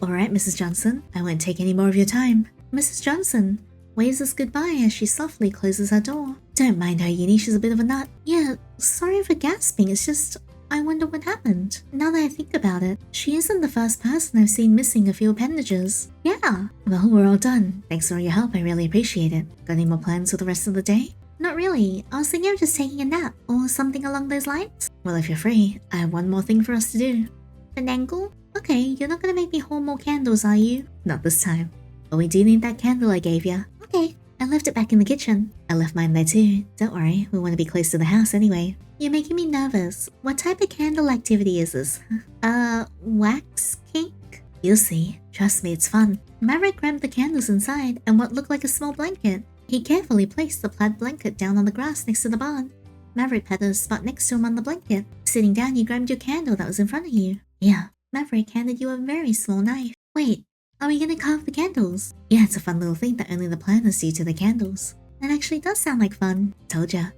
Alright, Mrs. Johnson. I won't take any more of your time. Mrs. Johnson waves us goodbye as she softly closes her door. Don't mind her, Yinny. She's a bit of a nut. Yeah, sorry for gasping. It's just, I wonder what happened. Now that I think about it, she isn't the first person I've seen missing a few appendages. Yeah. Well, we're all done. Thanks for all your help. I really appreciate it. Got any more plans for the rest of the day? Not really. I was thinking of just taking a nap or something along those lines. Well, if you're free, I have one more thing for us to do. An angle? Okay, you're not gonna make me hold more candles, are you? Not this time. But we do need that candle I gave ya. Okay, I left it back in the kitchen. I left mine there too. Don't worry, we want to be close to the house anyway. You're making me nervous. What type of candle activity is this? Wax cake? You'll see. Trust me, it's fun. Maverick grabbed the candles inside and what looked like a small blanket. He carefully placed the plaid blanket down on the grass next to the barn. Maverick patted a spot next to him on the blanket. Sitting down, you grabbed your candle that was in front of you. Yeah, Maverick handed you a very small knife. Wait, are we gonna carve the candles? Yeah, it's a fun little thing that only the planners do to the candles. That actually does sound like fun. Told ya.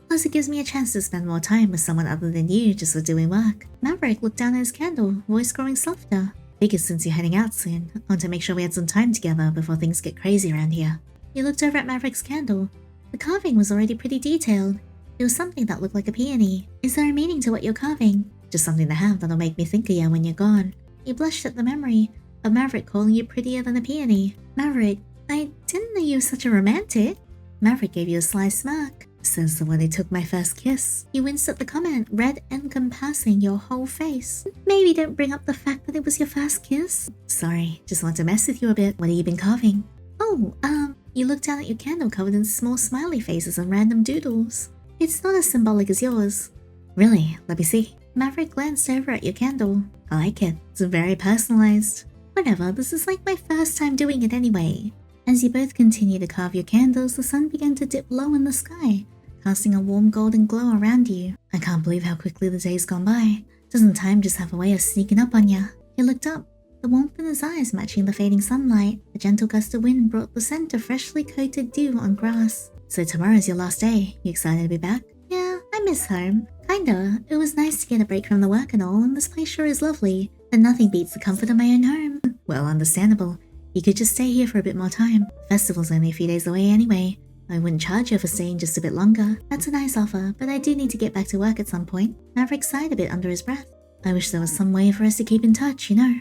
Plus it gives me a chance to spend more time with someone other than you just for doing work. Maverick looked down at his candle, voice growing softer. Figured since you're heading out soon, I want to make sure we had some time together before things get crazy around here. He looked over at Maverick's candle. The carving was already pretty detailed. It was something that looked like a peony. Is there a meaning to what you're carving? Just something to have that'll make me think of you when you're gone. He blushed at the memory of Maverick calling you prettier than a peony. Maverick, I didn't know you were such a romantic. Maverick gave you a sly smirk. Says the one who took my first kiss. He winced at the comment, red encompassing your whole face. Maybe don't bring up the fact that it was your first kiss. Sorry, just want to mess with you a bit. What have you been carving? Oh, you looked down at your candle covered in small smiley faces and random doodles. It's not as symbolic as yours. Really? Let me see. Maverick glanced over at your candle. I like it. It's very personalized. Whatever, this is like my first time doing it anyway. As you both continue to carve your candles, the sun began to dip low in the sky, casting a warm golden glow around you. I can't believe how quickly the day's gone by. Doesn't time just have a way of sneaking up on ya? He looked up, the warmth in his eyes matching the fading sunlight. A gentle gust of wind brought the scent of freshly coated dew on grass. So tomorrow's your last day. You excited to be back? Yeah, I miss home. Kinda. It was nice to get a break from the work and all, and this place sure is lovely. And nothing beats the comfort of my own home. Well, understandable. You could just stay here for a bit more time. Festival's only a few days away anyway. I wouldn't charge you for staying just a bit longer. That's a nice offer, but I do need to get back to work at some point. Maverick sighed a bit under his breath. I wish there was some way for us to keep in touch, you know,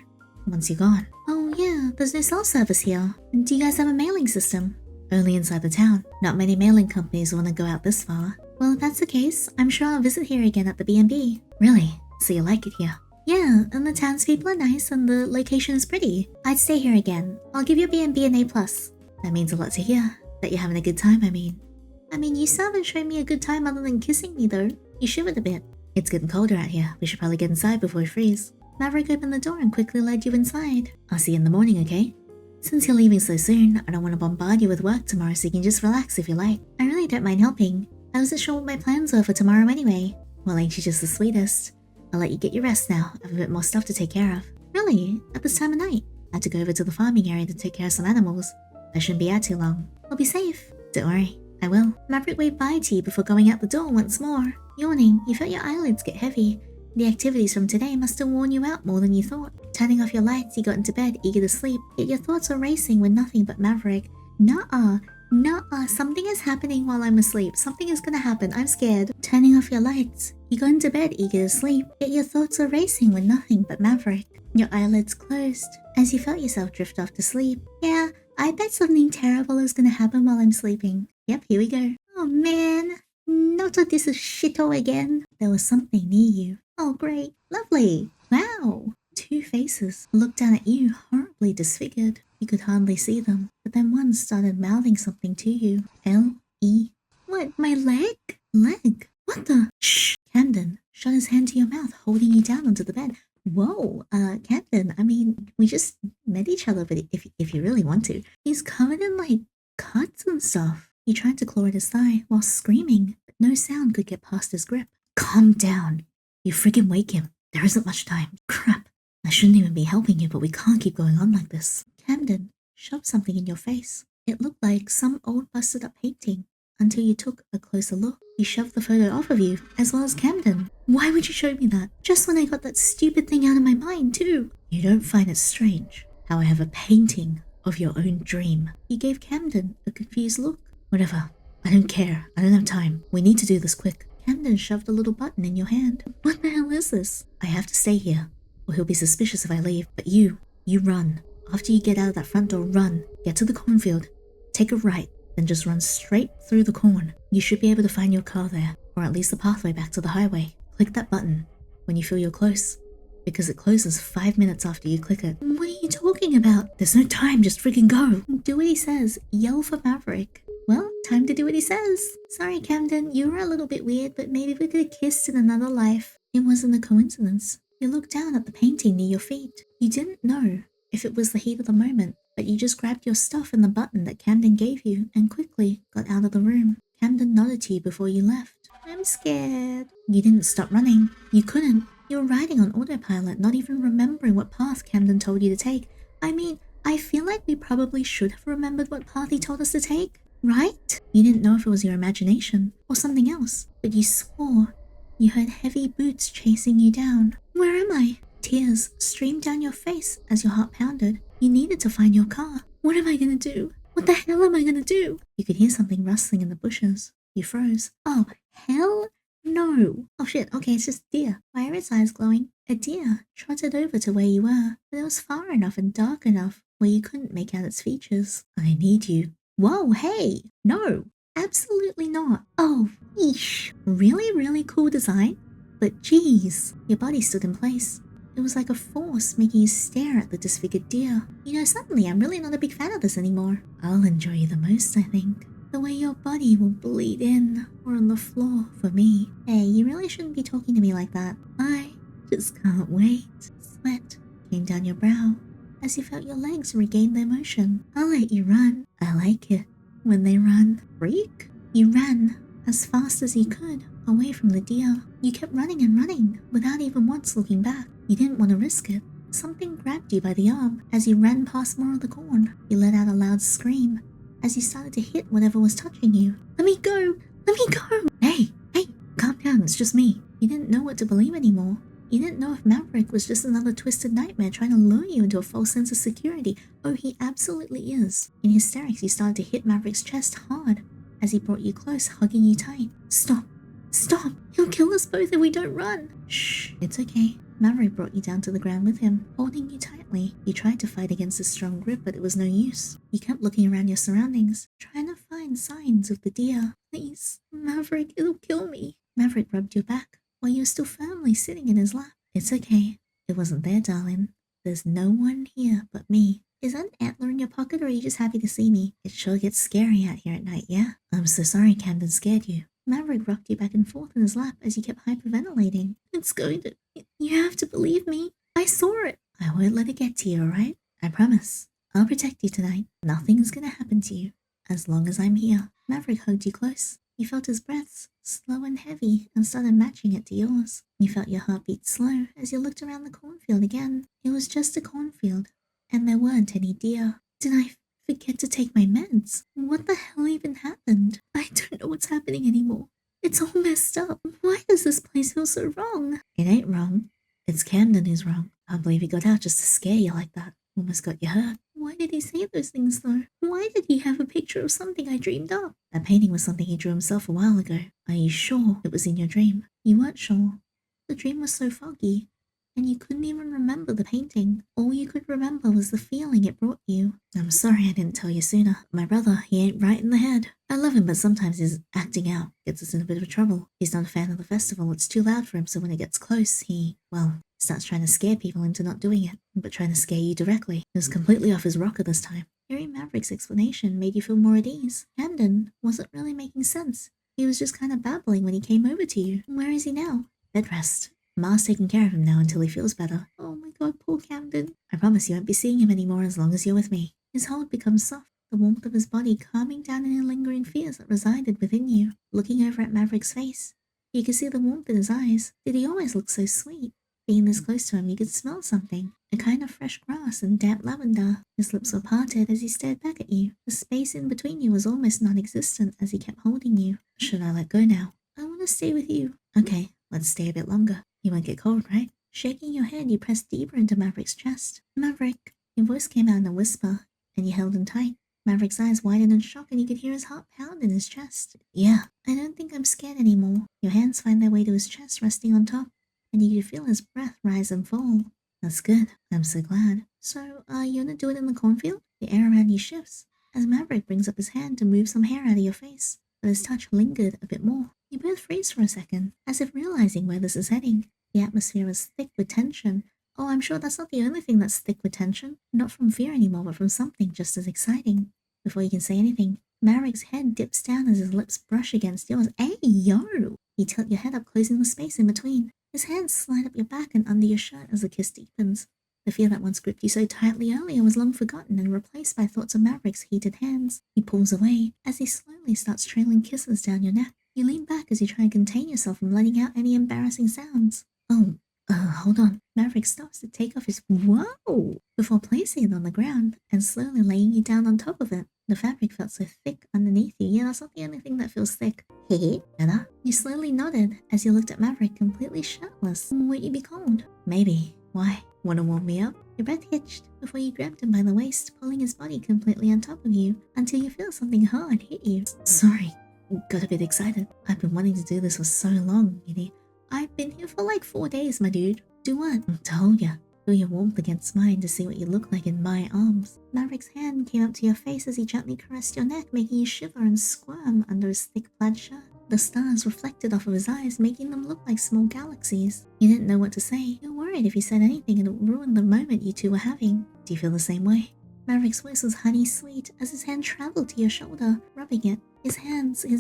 once you're gone. Oh yeah, there's no cell service here. Do you guys have a mailing system? Only inside the town. Not many mailing companies want to go out this far. Well, if that's the case, I'm sure I'll visit here again at the B&B. Really? So you like it here? Yeah, and the townspeople are nice and the location is pretty. I'd stay here again. I'll give your B&B an A+. That means a lot to hear. That you're having a good time, I mean. You still haven't shown me a good time other than kissing me though. You shivered a bit. It's getting colder out here. We should probably get inside before we freeze. Maverick opened the door and quickly led you inside. I'll see you in the morning, okay? Since you're leaving so soon, I don't want to bombard you with work tomorrow so you can just relax if you like. I really don't mind helping. I wasn't sure what my plans were for tomorrow anyway. Well, ain't you just the sweetest? I'll let you get your rest now. I have a bit more stuff to take care of. Really? At this time of night? I had to go over to the farming area to take care of some animals. I shouldn't be out too long. I'll be safe. Don't worry, I will. Maverick waved bye to you before going out the door once more. Yawning, you felt your eyelids get heavy. The activities from today must have worn you out more than you thought. Turning off your lights, you got into bed, eager to sleep, yet your thoughts were racing with nothing but Maverick. Nuh-uh, something is happening while I'm asleep. Something is gonna happen, I'm scared. Turning off your lights, you got into bed, eager to sleep, yet your thoughts were racing with nothing but Maverick. Your eyelids closed, as you felt yourself drift off to sleep. Yeah, I bet something terrible is gonna happen while I'm sleeping. Yep, here we go. Oh man, not that this is shito again. There was something near you. Oh great, lovely. Wow. Two faces looked down at you, horribly disfigured. You could hardly see them, but then one started mouthing something to you. L-E. What, my leg? Leg? What the? Shh! Camden shot his hand to your mouth, holding you down onto the bed. Whoa, Camden, we just met each other, but if you really want to. He's covered in, cuts and stuff. He tried to claw at his thigh while screaming, but no sound could get past his grip. Calm down. You friggin' wake him. There isn't much time. Crap. I shouldn't even be helping you, but we can't keep going on like this. Camden shoved something in your face. It looked like some old busted up painting. Until you took a closer look, he shoved the photo off of you, as well as Camden. Why would you show me that? Just when I got that stupid thing out of my mind, too. You don't find it strange how I have a painting of your own dream? He gave Camden a confused look. Whatever. I don't care. I don't have time. We need to do this quick. Camden shoved a little button in your hand. What the hell is this? I have to stay here, or he'll be suspicious if I leave. But you run. After you get out of that front door, run. Get to the cornfield. Take a right. Then just run straight through the corn. You should be able to find your car there, or at least the pathway back to the highway. Click that button when you feel you're close, because it closes 5 minutes after you click it. What are you talking about? There's no time, just freaking go. Do what he says. Yell for Maverick. Well, time to do what he says. Sorry, Camden, you were a little bit weird, but maybe we could have kissed in another life. It wasn't a coincidence. You looked down at the painting near your feet. You didn't know if it was the heat of the moment, but you just grabbed your stuff and the button that Camden gave you and quickly got out of the room. Camden nodded to you before you left. I'm scared. You didn't stop running. You couldn't. You were riding on autopilot, not even remembering what path Camden told you to take. I mean, I feel like we probably should have remembered what path he told us to take, right? You didn't know if it was your imagination or something else, but you swore you heard heavy boots chasing you down. Where am I? Tears streamed down your face as your heart pounded. You needed to find your car. What am I gonna do? What the hell am I gonna do? You could hear something rustling in the bushes. You froze. Oh, hell no. Oh shit, okay, it's just a deer. Why are its eyes glowing? A deer trotted over to where you were, but it was far enough and dark enough where you couldn't make out its features. I need you. Whoa, hey! No! Absolutely not. Oh, yeesh. Really, really cool design. But geez, your body stood in place. It was like a force making you stare at the disfigured deer. You know, suddenly I'm really not a big fan of this anymore. I'll enjoy you the most, I think. The way your body will bleed in or on the floor for me. Hey, you really shouldn't be talking to me like that. I just can't wait. Sweat came down your brow as you felt your legs regain their motion. I'll let you run. I like it when they run. Freak? You ran as fast as you could away from the deer. You kept running and running without even once looking back. You didn't want to risk it. Something grabbed you by the arm as you ran past more of the corn. You let out a loud scream as you started to hit whatever was touching you. Let me go! Let me go! Hey, calm down, it's just me. You didn't know what to believe anymore. You didn't know if Maverick was just another twisted nightmare trying to lure you into a false sense of security. Oh, he absolutely is. In hysterics, you started to hit Maverick's chest hard as he brought you close, hugging you tight. Stop! Stop! He'll kill us both if we don't run! Shh, it's okay. Maverick brought you down to the ground with him, holding you tightly. You tried to fight against his strong grip, but it was no use. You kept looking around your surroundings, trying to find signs of the deer. Please, Maverick, it'll kill me. Maverick rubbed your back while you were still firmly sitting in his lap. It's okay. It wasn't there, darling. There's no one here but me. Is that an antler in your pocket, or are you just happy to see me? It sure gets scary out here at night, yeah? I'm so sorry Camden scared you. Maverick rocked you back and forth in his lap as you kept hyperventilating. It's going to... You have to believe me. I saw it. I won't let it get to you, alright? I promise. I'll protect you tonight. Nothing's gonna happen to you, as long as I'm here. Maverick hugged you close. You felt his breaths, slow and heavy, and started matching it to yours. You felt your heart beat slow as you looked around the cornfield again. It was just a cornfield, and there weren't any deer. Did I forget to take my meds? What the hell even happened? I don't know what's happening anymore. It's all messed up. Why does this place feel so wrong? It ain't wrong. It's Camden who's wrong. I can't believe he got out just to scare you like that. Almost got you hurt. Why did he say those things though? Why did he have a picture of something I dreamed up? That painting was something he drew himself a while ago. Are you sure it was in your dream? You weren't sure. The dream was so foggy, and you couldn't even remember the painting. All you could remember was the feeling it brought you. I'm sorry I didn't tell you sooner. My brother, he ain't right in the head. I love him, but sometimes his acting out gets us in a bit of trouble. He's not a fan of the festival. It's too loud for him, so when it gets close, he starts trying to scare people into not doing it, but trying to scare you directly. He was completely off his rocker this time. Hearing Maverick's explanation made you feel more at ease. Camden wasn't really making sense. He was just kind of babbling when he came over to you. Where is he now? Bed rest. Ma's taking care of him now until he feels better. Oh my god, poor Camden. I promise you won't be seeing him anymore as long as you're with me. His hold becomes soft, the warmth of his body calming down any lingering fears that resided within you. Looking over at Maverick's face, you could see the warmth in his eyes. Did he always look so sweet? Being this close to him, you could smell something. A kind of fresh grass and damp lavender. His lips were parted as he stared back at you. The space in between you was almost non-existent as he kept holding you. Should I let go now? I want to stay with you. Okay, let's stay a bit longer. You won't get cold, right? Shaking your head, you pressed deeper into Maverick's chest. Maverick, your voice came out in a whisper, and you held him tight. Maverick's eyes widened in shock, and you could hear his heart pound in his chest. Yeah, I don't think I'm scared anymore. Your hands find their way to his chest, resting on top, and you could feel his breath rise and fall. That's good. I'm so glad. So, you wanna do it in the cornfield? The air around you shifts as Maverick brings up his hand to move some hair out of your face, but his touch lingered a bit more. You both freeze for a second, as if realizing where this is heading. The atmosphere was thick with tension. Oh, I'm sure that's not the only thing that's thick with tension. Not from fear anymore, but from something just as exciting. Before you can say anything, Maverick's head dips down as his lips brush against yours. Hey, yo! You tilt your head up, closing the space in between. His hands slide up your back and under your shirt as the kiss deepens. The fear that once gripped you so tightly earlier was long forgotten and replaced by thoughts of Maverick's heated hands. He pulls away as he slowly starts trailing kisses down your neck. You lean back as you try and contain yourself from letting out any embarrassing sounds. Oh, hold on. Maverick stops to take off his whoa before placing it on the ground and slowly laying you down on top of it. The fabric felt so thick underneath you. Yeah, that's not the only thing that feels thick. Hehe, Anna. You slowly nodded as you looked at Maverick completely shirtless. Would you be cold? Maybe. Why? Wanna warm me up? Your breath hitched before you grabbed him by the waist, pulling his body completely on top of you until you feel something hard hit you. Sorry. Got a bit excited. I've been wanting to do this for so long, Yiddy. I've been here for like 4 days, my dude. Do what? To hold ya. Feel your warmth against mine to see what you look like in my arms. Maverick's hand came up to your face as he gently caressed your neck, making you shiver and squirm under his thick plaid shirt. The stars reflected off of his eyes, making them look like small galaxies. You didn't know what to say. You were worried if you said anything it would ruin the moment you two were having. Do you feel the same way? Maverick's voice was honey sweet as his hand traveled to your shoulder, rubbing it. His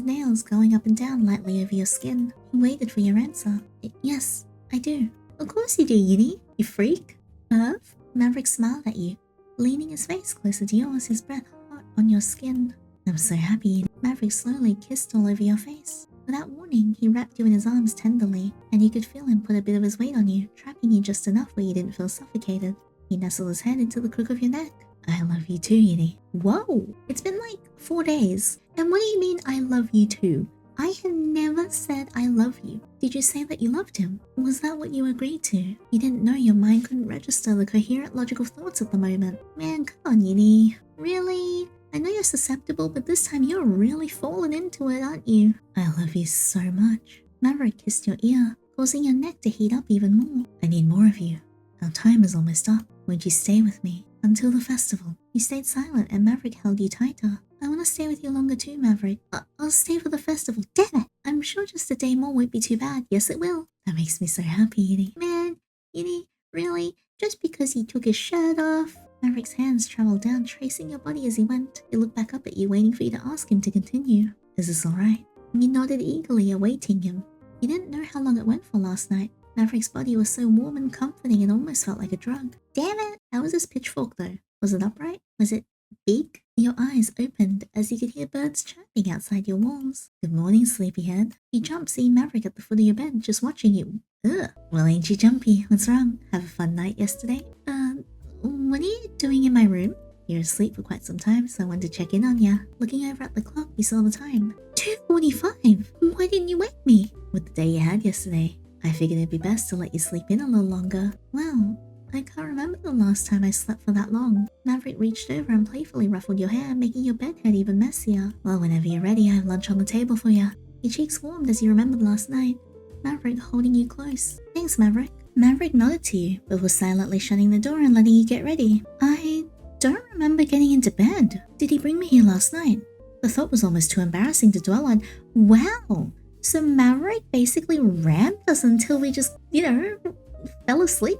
nails going up and down lightly over your skin. He waited for your answer. Yes, I do. Of course you do, Yiddy. You freak. Perv? Maverick smiled at you, leaning his face closer to yours, his breath hot on your skin. I'm so happy. Maverick slowly kissed all over your face. Without warning, he wrapped you in his arms tenderly, and you could feel him put a bit of his weight on you, trapping you just enough where you didn't feel suffocated. He nestled his head into the crook of your neck. I love you too, Yiddy. Whoa! It's been like 4 days. And what do you mean I love you too? I had never said I love you. Did you say that you loved him? Was that what you agreed to? You didn't know your mind couldn't register the coherent logical thoughts at the moment. Man, come on, Yiddy. Really? I know you're susceptible, but this time you're really falling into it, aren't you? I love you so much. Maverick kissed your ear, causing your neck to heat up even more. I need more of you. Our time is almost up. Won't you stay with me? Until the festival. You stayed silent and Maverick held you tighter. I want to stay with you longer too, Maverick. I'll stay for the festival. Damn it! I'm sure just a day more won't be too bad. Yes, it will. That makes me so happy, Yiddy. Man, Yiddy, really? Just because he took his shirt off? Maverick's hands traveled down, tracing your body as he went. He looked back up at you, waiting for you to ask him to continue. Is this alright? You nodded eagerly, awaiting him. You didn't know how long it went for last night. Maverick's body was so warm and comforting it almost felt like a drug. Damn it! How was his pitchfork though? Was it upright? Was it big? Your eyes opened as you could hear birds chirping outside your walls. Good morning, sleepyhead. You jumped, seeing Maverick at the foot of your bed, just watching you. Ugh. Well, ain't you jumpy? What's wrong? Have a fun night yesterday? What are you doing in my room? You're asleep for quite some time, so I wanted to check in on ya. Looking over at the clock, you saw the time. 2:45! Why didn't you wake me? With the day you had yesterday, I figured it'd be best to let you sleep in a little longer. Well, I can't remember the last time I slept for that long. Maverick reached over and playfully ruffled your hair, making your bed head even messier. Well, whenever you're ready, I have lunch on the table for you. Your cheeks warmed as you remembered last night. Maverick holding you close. Thanks, Maverick. Maverick nodded to you, but was silently shutting the door and letting you get ready. I don't remember getting into bed. Did he bring me here last night? The thought was almost too embarrassing to dwell on. Wow! So Maverick basically rammed us until we just, fell asleep?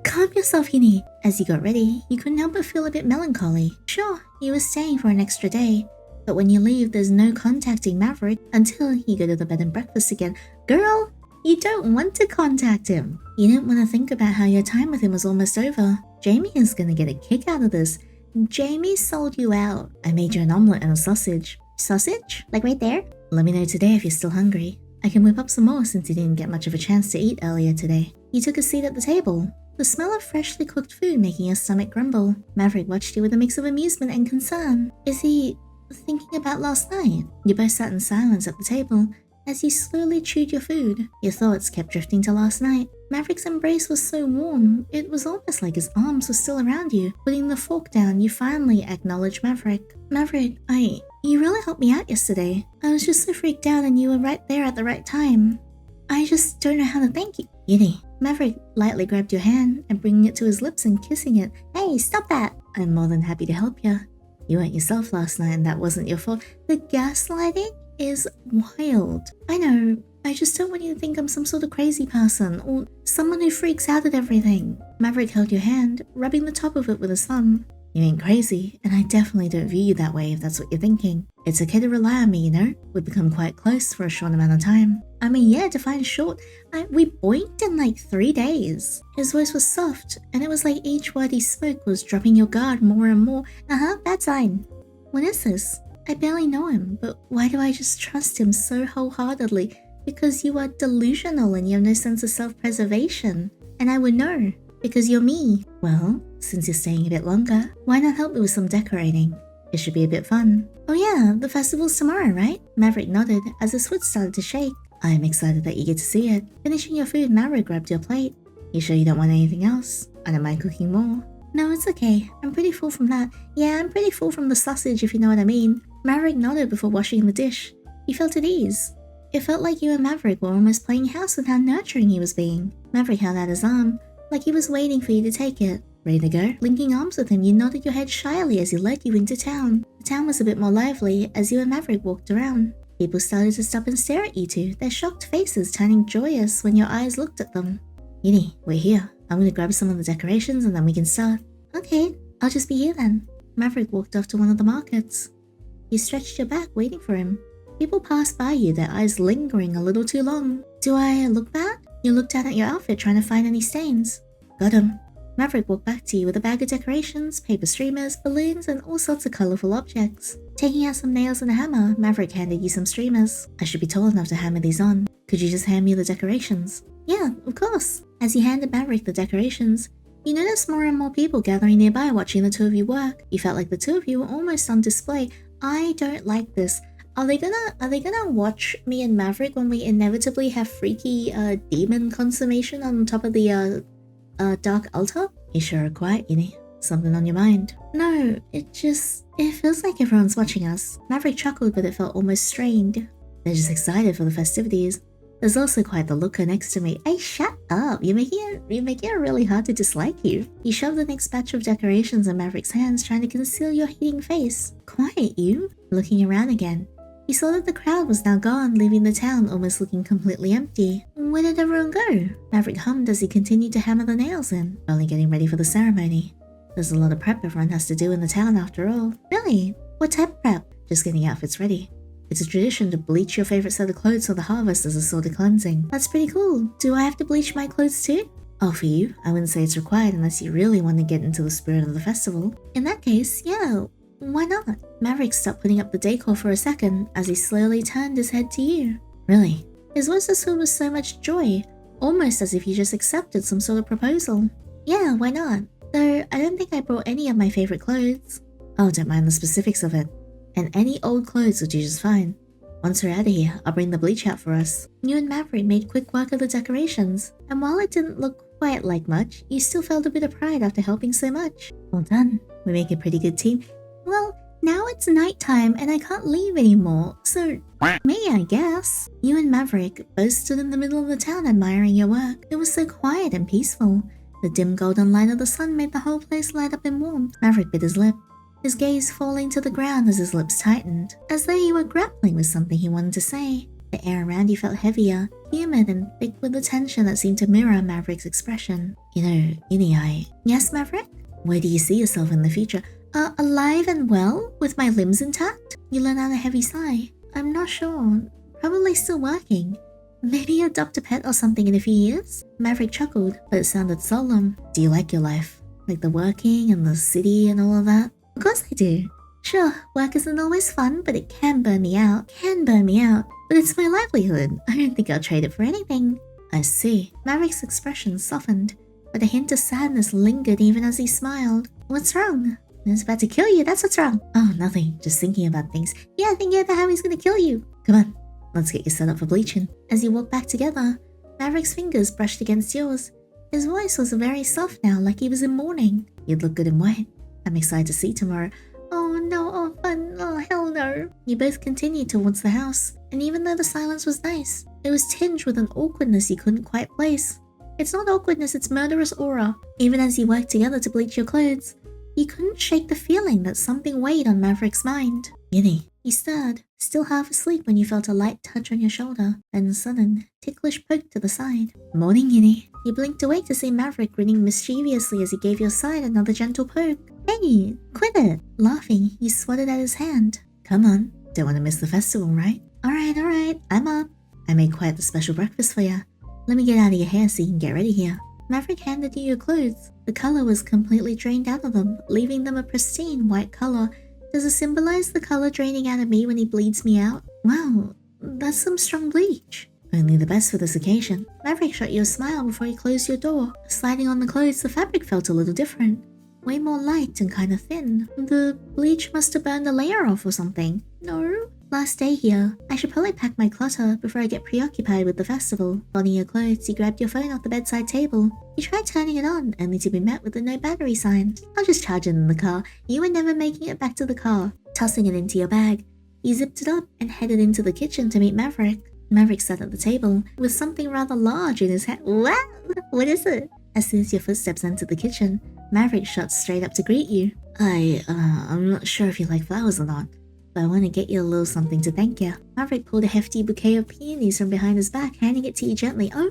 Calm yourself, Yinny. As you got ready, you couldn't help but feel a bit melancholy. Sure, you were staying for an extra day, but when you leave, there's no contacting Maverick until you go to the bed and breakfast again. Girl, you don't want to contact him. You didn't want to think about how your time with him was almost over. Jamie is gonna get a kick out of this. Jamie sold you out. I made you an omelette and a sausage. Sausage? Like right there? Let me know today if you're still hungry. I can whip up some more since you didn't get much of a chance to eat earlier today. You took a seat at the table, the smell of freshly cooked food making your stomach grumble. Maverick watched you with a mix of amusement and concern. Is he thinking about last night? You both sat in silence at the table as you slowly chewed your food. Your thoughts kept drifting to last night. Maverick's embrace was so warm, it was almost like his arms were still around you. Putting the fork down, you finally acknowledged Maverick. Maverick, you really helped me out yesterday. I was just so freaked out and you were right there at the right time. I just don't know how to thank you. Yiddy. Maverick lightly grabbed your hand and bringing it to his lips and kissing it. Hey, stop that! I'm more than happy to help you. You weren't yourself last night and that wasn't your fault. The gaslighting is wild. I know, I just don't want you to think I'm some sort of crazy person or someone who freaks out at everything. Maverick held your hand, rubbing the top of it with his thumb. You ain't crazy, and I definitely don't view you that way if that's what you're thinking. It's okay to rely on me, We've become quite close for a short amount of time. I mean, yeah, define short. We boinked in like 3 days. His voice was soft, and it was like each word he spoke was dropping your guard more and more. Bad sign. What is this? I barely know him, but why do I just trust him so wholeheartedly? Because you are delusional and you have no sense of self-preservation. And I would know, because you're me. Well, since you're staying a bit longer, why not help me with some decorating? It should be a bit fun. Oh yeah, the festival's tomorrow, right? Maverick nodded as his foot started to shake. I am excited that you get to see it. Finishing your food, Maverick grabbed your plate. You sure you don't want anything else? I don't mind cooking more. No, it's okay. I'm pretty full from that. Yeah, I'm pretty full from the sausage, if you know what I mean. Maverick nodded before washing the dish. He felt at ease. It felt like you and Maverick were almost playing house with how nurturing he was being. Maverick held out his arm, like he was waiting for you to take it. Ready to go? Linking arms with him, you nodded your head shyly as he led you into town. The town was a bit more lively as you and Maverick walked around. People started to stop and stare at you two, their shocked faces turning joyous when your eyes looked at them. Yinny, we're here. I'm gonna grab some of the decorations and then we can start. Okay, I'll just be here then. Maverick walked off to one of the markets. You stretched your back waiting for him. People passed by you, their eyes lingering a little too long. Do I look bad? You looked down at your outfit trying to find any stains. Got him. Maverick walked back to you with a bag of decorations, paper streamers, balloons, and all sorts of colorful objects. Taking out some nails and a hammer, Maverick handed you some streamers. I should be tall enough to hammer these on. Could you just hand me the decorations? Yeah, of course. As you handed Maverick the decorations, you noticed more and more people gathering nearby watching the two of you work. You felt like the two of you were almost on display. I don't like this. Are they gonna watch me and Maverick when we inevitably have freaky demon consummation on top of the dark altar? You sure are quiet, Yinny. Something on your mind? No, it feels like everyone's watching us. Maverick chuckled, but it felt almost strained. They're just excited for the festivities. There's also quite the looker next to me. Hey, shut up! You're making it really hard to dislike you. You shoved the next batch of decorations in Maverick's hands, trying to conceal your hating face. Quiet, you! Looking around again, you saw that the crowd was now gone, leaving the town almost looking completely empty. Where did everyone go? Maverick hummed as he continued to hammer the nails in, only getting ready for the ceremony. There's a lot of prep everyone has to do in the town after all. Really? What type of prep? Just getting outfits ready. It's a tradition to bleach your favorite set of clothes for the harvest as a sort of cleansing. That's pretty cool. Do I have to bleach my clothes too? Oh, for you? I wouldn't say it's required unless you really want to get into the spirit of the festival. In that case, yeah, why not? Maverick stopped putting up the decor for a second as he slowly turned his head to you. Really? His voice was filled with so much joy, almost as if he just accepted some sort of proposal. Yeah, why not? Though I don't think I brought any of my favorite clothes. Oh, don't mind the specifics of it. And any old clothes will do just fine. Once we're out of here, I'll bring the bleach out for us. You and Maverick made quick work of the decorations, and while it didn't look quite like much, you still felt a bit of pride after helping so much. Well done. We make a pretty good team. Well, now it's nighttime and I can't leave anymore, so me, I guess. You and Maverick both stood in the middle of the town admiring your work. It was so quiet and peaceful. The dim golden light of the sun made the whole place light up in warmth. Maverick bit his lip, his gaze falling to the ground as his lips tightened, as though he were grappling with something he wanted to say. The air around you felt heavier, humid and thick with the tension that seemed to mirror Maverick's expression. You know, Yinny, Yes, Maverick? Where do you see yourself in the future? Alive and well, with my limbs intact? You let out a heavy sigh. I'm not sure. Probably still working. Maybe adopt a pet or something in a few years? Maverick chuckled, but it sounded solemn. Do you like your life? Like the working and the city and all of that? Of course I do. Sure, work isn't always fun, but it can burn me out. But it's my livelihood. I don't think I'll trade it for anything. I see. Maverick's expression softened, but a hint of sadness lingered even as he smiled. What's wrong? I was about to kill you, that's what's wrong. Oh, nothing. Just thinking about things. Yeah, thinking about how he's gonna kill you. Come on, let's get you set up for bleaching. As you walk back together, Maverick's fingers brushed against yours. His voice was very soft now, like he was in mourning. You'd look good in white. I'm excited to see tomorrow. Oh no, oh fun, oh hell no. You both continued towards the house, and even though the silence was nice, it was tinged with an awkwardness you couldn't quite place. It's not awkwardness, it's murderous aura. Even as you worked together to bleach your clothes, you couldn't shake the feeling that something weighed on Maverick's mind. Yinny. He stirred, still half asleep when you felt a light touch on your shoulder, then a sudden, ticklish poke to the side. Morning, Yinny. You blinked awake to see Maverick grinning mischievously as he gave your side another gentle poke. Hey, quit it! Laughing, you swatted at his hand. Come on, don't want to miss the festival, right? Alright, I'm up. I made quite the special breakfast for ya. Let me get out of your hair so you can get ready here. Maverick handed you your clothes. The color was completely drained out of them, leaving them a pristine white color, Does it symbolize the color draining out of me when he bleeds me out? Wow, that's some strong bleach. Only the best for this occasion. Maverick shot you a smile before he closed your door. Sliding on the clothes, the fabric felt a little different. Way more light and kinda thin. The bleach must have burned a layer off or something. No? Last day here. I should probably pack my clutter before I get preoccupied with the festival. Donning your clothes, you grabbed your phone off the bedside table. You tried turning it on, only to be met with a no battery sign. I'll just charge it in the car. You were never making it back to the car. Tossing it into your bag, you zipped it up and headed into the kitchen to meet Maverick. Maverick sat at the table with something rather large in his hand. Wow! What is it? As soon as your footsteps entered the kitchen, Maverick shot straight up to greet you. I'm not sure if you like flowers or not, but I want to get you a little something to thank you. Maverick pulled a hefty bouquet of peonies from behind his back, handing it to you gently. Oh,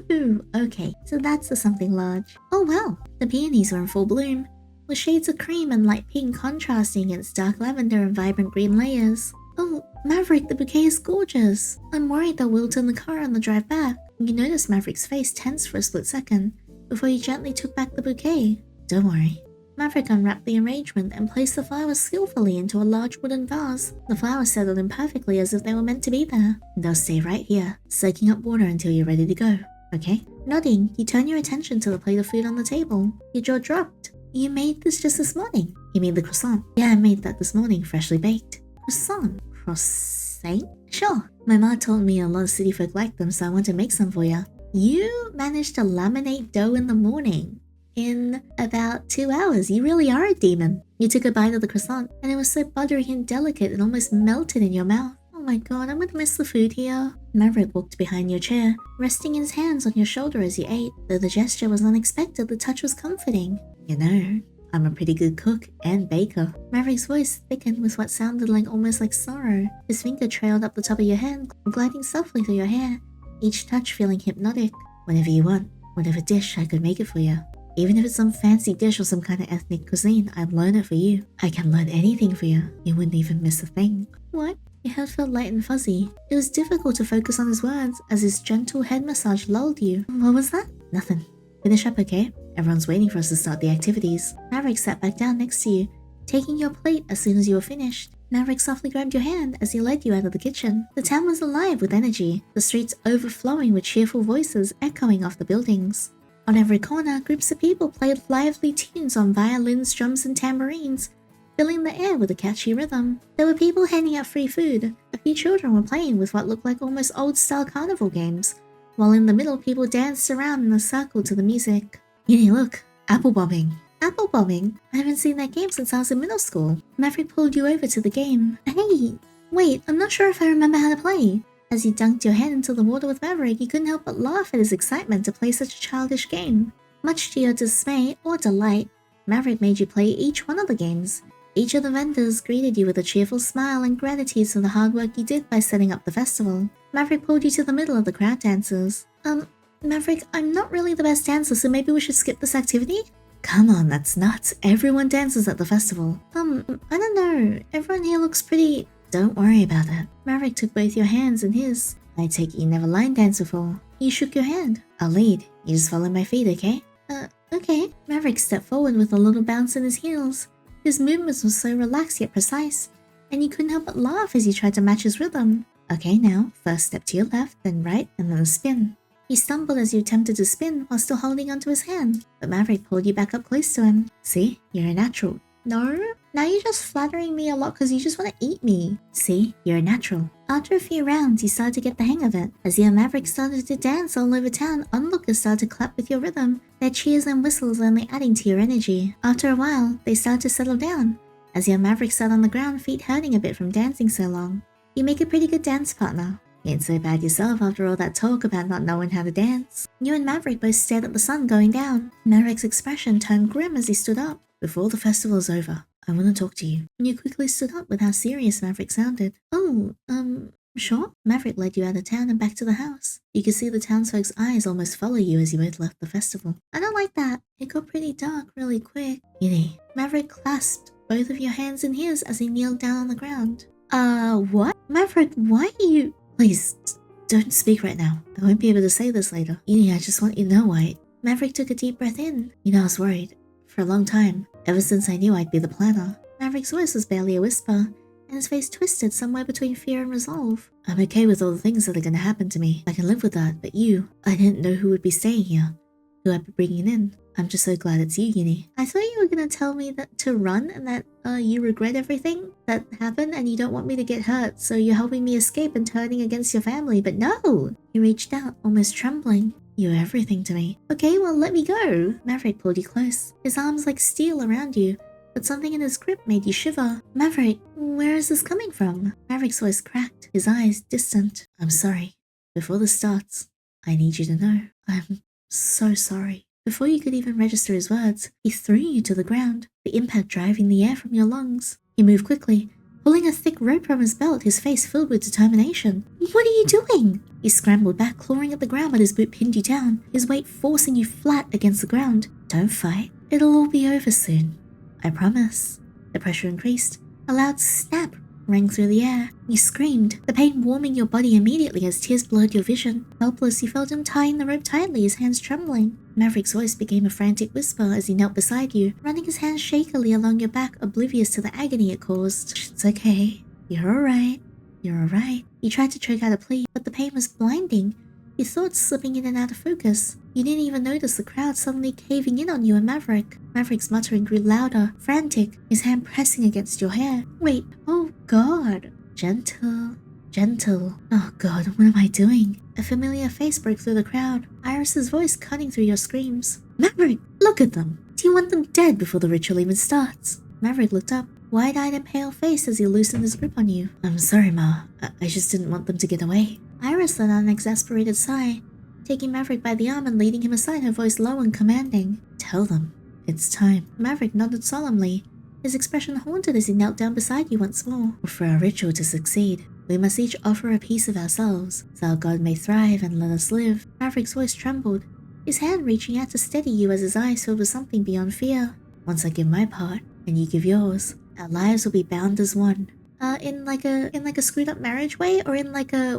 okay, so that's the something large. Oh well, the peonies were in full bloom, with shades of cream and light pink contrasting against dark lavender and vibrant green layers. Oh, Maverick, the bouquet is gorgeous. I'm worried they'll wilt in the car on the drive back. You noticed Maverick's face tense for a split second, before he gently took back the bouquet. Don't worry. Maverick unwrapped the arrangement and placed the flowers skillfully into a large wooden vase. The flowers settled in perfectly as if they were meant to be there. They'll stay right here, soaking up water until you're ready to go. Okay? Nodding, you turn your attention to the plate of food on the table. Your jaw dropped. You made this just this morning. You made the croissant. Yeah, I made that this morning, freshly baked. Croissant? Croissant? Sure. My ma told me a lot of city folk like them, so I want to make some for you. You managed to laminate dough in the morning. In about 2 hours. You really are a demon. You took a bite of the croissant, and it was so buttery and delicate it almost melted in your mouth. Oh my god, I'm gonna miss the food here. Maverick walked behind your chair, resting his hands on your shoulder as you ate. Though the gesture was unexpected, the touch was comforting. You know, I'm a pretty good cook and baker. Maverick's voice thickened with what sounded almost like sorrow. His finger trailed up the top of your head, gliding softly through your hair, each touch feeling hypnotic. Whatever you want, whatever dish, I could make it for you. Even if it's some fancy dish or some kind of ethnic cuisine, I'd learn it for you. I can learn anything for you. You wouldn't even miss a thing. What? Your head felt light and fuzzy. It was difficult to focus on his words as his gentle head massage lulled you. What was that? Nothing. Finish up, okay? Everyone's waiting for us to start the activities. Maverick sat back down next to you, taking your plate as soon as you were finished. Maverick softly grabbed your hand as he led you out of the kitchen. The town was alive with energy, the streets overflowing with cheerful voices echoing off the buildings. On every corner, groups of people played lively tunes on violins, drums, and tambourines, filling the air with a catchy rhythm. There were people handing out free food. A few children were playing with what looked like almost old-style carnival games, while in the middle, people danced around in a circle to the music. Yinny, look, apple bombing. Apple bombing? I haven't seen that game since I was in middle school. Maverick pulled you over to the game. Hey, wait, I'm not sure if I remember how to play. As you dunked your head into the water with Maverick, you couldn't help but laugh at his excitement to play such a childish game. Much to your dismay or delight, Maverick made you play each one of the games. Each of the vendors greeted you with a cheerful smile and gratitude for the hard work you did by setting up the festival. Maverick pulled you to the middle of the crowd dancers. Maverick, I'm not really the best dancer, so maybe we should skip this activity? Come on, that's nuts. Everyone dances at the festival. I don't know. Everyone here looks pretty... Don't worry about it. Maverick took both your hands in his. I take it you never line danced before. You shook your hand. I'll lead. You just follow my feet, okay? Okay. Maverick stepped forward with a little bounce in his heels. His movements were so relaxed yet precise, and you couldn't help but laugh as you tried to match his rhythm. Okay, now, first step to your left, then right, and then a spin. He stumbled as you attempted to spin while still holding onto his hand, but Maverick pulled you back up close to him. See? You're a natural. No? Now you're just flattering me a lot because you just want to eat me. See? You're a natural. After a few rounds, you started to get the hang of it. As your Maverick started to dance all over town, onlookers started to clap with your rhythm, their cheers and whistles only adding to your energy. After a while, they started to settle down. As your Maverick sat on the ground, feet hurting a bit from dancing so long. You make a pretty good dance partner. You ain't so bad yourself after all that talk about not knowing how to dance. You and Maverick both stared at the sun going down. Maverick's expression turned grim as he stood up. Before the festival's over, I want to talk to you. You quickly stood up with how serious Maverick sounded. Oh, sure? Maverick led you out of town and back to the house. You could see the townsfolk's eyes almost follow you as you both left the festival. I don't like that. It got pretty dark really quick. Yinny. Maverick clasped both of your hands in his as he kneeled down on the ground. What? Maverick, why are you... Please, don't speak right now. I won't be able to say this later. Yinny, I just want you to know why. Maverick took a deep breath in. You know, I was worried. For a long time. Ever since I knew I'd be the planner. Maverick's voice was barely a whisper, and his face twisted somewhere between fear and resolve. I'm okay with all the things that are gonna happen to me. I can live with that, but you, I didn't know who would be staying here, who I'd be bringing in. I'm just so glad it's you, Yinny. I thought you were gonna tell me that to run and that you regret everything that happened and you don't want me to get hurt, so you're helping me escape and turning against your family, but no! He reached out, almost trembling. You're everything to me. Okay, well, let me go. Maverick pulled you close, his arms like steel around you, but something in his grip made you shiver. Maverick, where is this coming from? Maverick's voice cracked, his eyes distant. I'm sorry. Before this starts, I need you to know. I'm so sorry. Before you could even register his words, he threw you to the ground, the impact driving the air from your lungs. He moved quickly, pulling a thick rope from his belt, his face filled with determination. What are you doing? He scrambled back, clawing at the ground, but his boot pinned you down, his weight forcing you flat against the ground. Don't fight. It'll all be over soon. I promise. The pressure increased. A loud snap rang through the air. You screamed, the pain warming your body immediately as tears blurred your vision. Helpless, you felt him tying the rope tightly, his hands trembling. Maverick's voice became a frantic whisper as he knelt beside you, running his hands shakily along your back, oblivious to the agony it caused. It's okay. You're alright. You're alright. You tried to choke out a plea, but the pain was blinding, your thoughts slipping in and out of focus. You didn't even notice the crowd suddenly caving in on you and Maverick. Maverick's muttering grew louder, frantic, his hand pressing against your hair. Wait, oh god. Gentle, gentle. Oh god, what am I doing? A familiar face broke through the crowd, Iris's voice cutting through your screams. Maverick, look at them. Do you want them dead before the ritual even starts? Maverick looked up, wide-eyed and pale-faced as he loosened his grip on you. I'm sorry, Ma. I just didn't want them to get away. Iris let out an exasperated sigh, taking Maverick by the arm and leading him aside, her voice low and commanding. Tell them. It's time. Maverick nodded solemnly, his expression haunted as he knelt down beside you once more. For our ritual to succeed, we must each offer a piece of ourselves, so our God may thrive and let us live. Maverick's voice trembled, his hand reaching out to steady you as his eyes filled with something beyond fear. Once I give my part, and you give yours, our lives will be bound as one. In like a screwed up marriage way, or in like a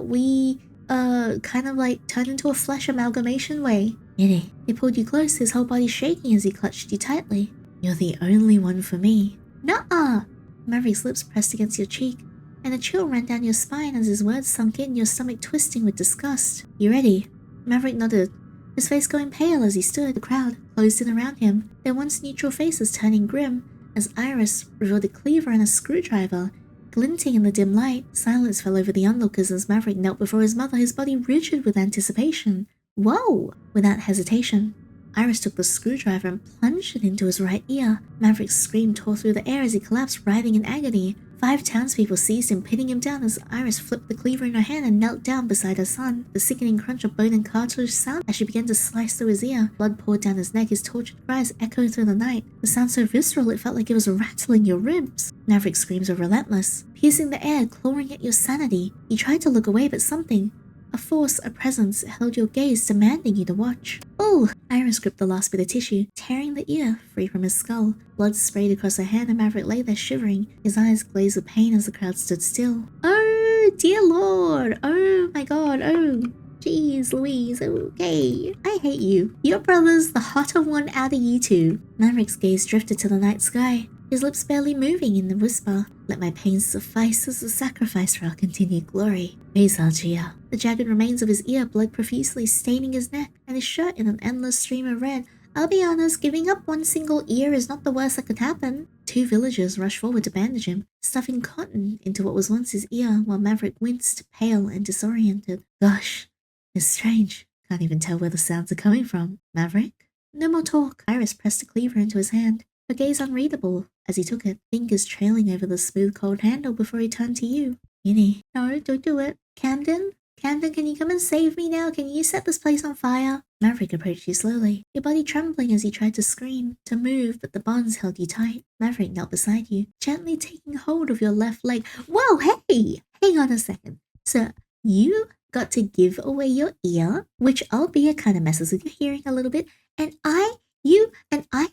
kind of like turn into a flesh amalgamation way. Yinny. He pulled you close, his whole body shaking as he clutched you tightly. You're the only one for me. Nuh-uh! Maverick's lips pressed against your cheek, and a chill ran down your spine as his words sunk in, your stomach twisting with disgust. You ready? Maverick nodded, his face going pale as he stood. The crowd closed in around him, their once neutral faces turning grim, as Iris revealed a cleaver and a screwdriver, glinting in the dim light. Silence fell over the onlookers as Maverick knelt before his mother, his body rigid with anticipation. Whoa! Without hesitation, Iris took the screwdriver and plunged it into his right ear. Maverick's scream tore through the air as he collapsed, writhing in agony. 5 townspeople seized him, pinning him down as Iris flipped the cleaver in her hand and knelt down beside her son. The sickening crunch of bone and cartilage sounded as she began to slice through his ear. Blood poured down his neck, his tortured cries echoed through the night. The sound so visceral it felt like it was rattling your ribs. Maverick's screams were relentless, piercing the air, clawing at your sanity. You tried to look away, but something, a force, a presence, held your gaze, demanding you to watch. Oh! Iris gripped the last bit of tissue, tearing the ear free from his skull. Blood sprayed across her hand and Maverick lay there shivering, his eyes glazed with pain as the crowd stood still. Oh, dear Lord! Oh my god, oh! Jeez Louise, okay. I hate you. Your brother's the hotter one out of you two. Maverick's gaze drifted to the night sky, his lips barely moving in the whisper. Let my pain suffice as a sacrifice for our continued glory. Praise Algia. The jagged remains of his ear bled profusely, staining his neck and his shirt in an endless stream of red. I'll be honest, giving up one single ear is not the worst that could happen. 2 villagers rushed forward to bandage him, stuffing cotton into what was once his ear, while Maverick winced, pale and disoriented. Gosh, it's strange. Can't even tell where the sounds are coming from. Maverick? No more talk. Iris pressed a cleaver into his hand, her gaze unreadable as he took it, fingers trailing over the smooth cold handle before he turned to you. Yinny. No, don't do it. Camden? Camden, can you come and save me now? Can you set this place on fire? Maverick approached you slowly, your body trembling as he tried to scream, to move, but the bonds held you tight. Maverick knelt beside you, gently taking hold of your left leg. Whoa, hey! Hang on a second. So, you got to give away your ear, which albeit kind of messes with your hearing a little bit, and I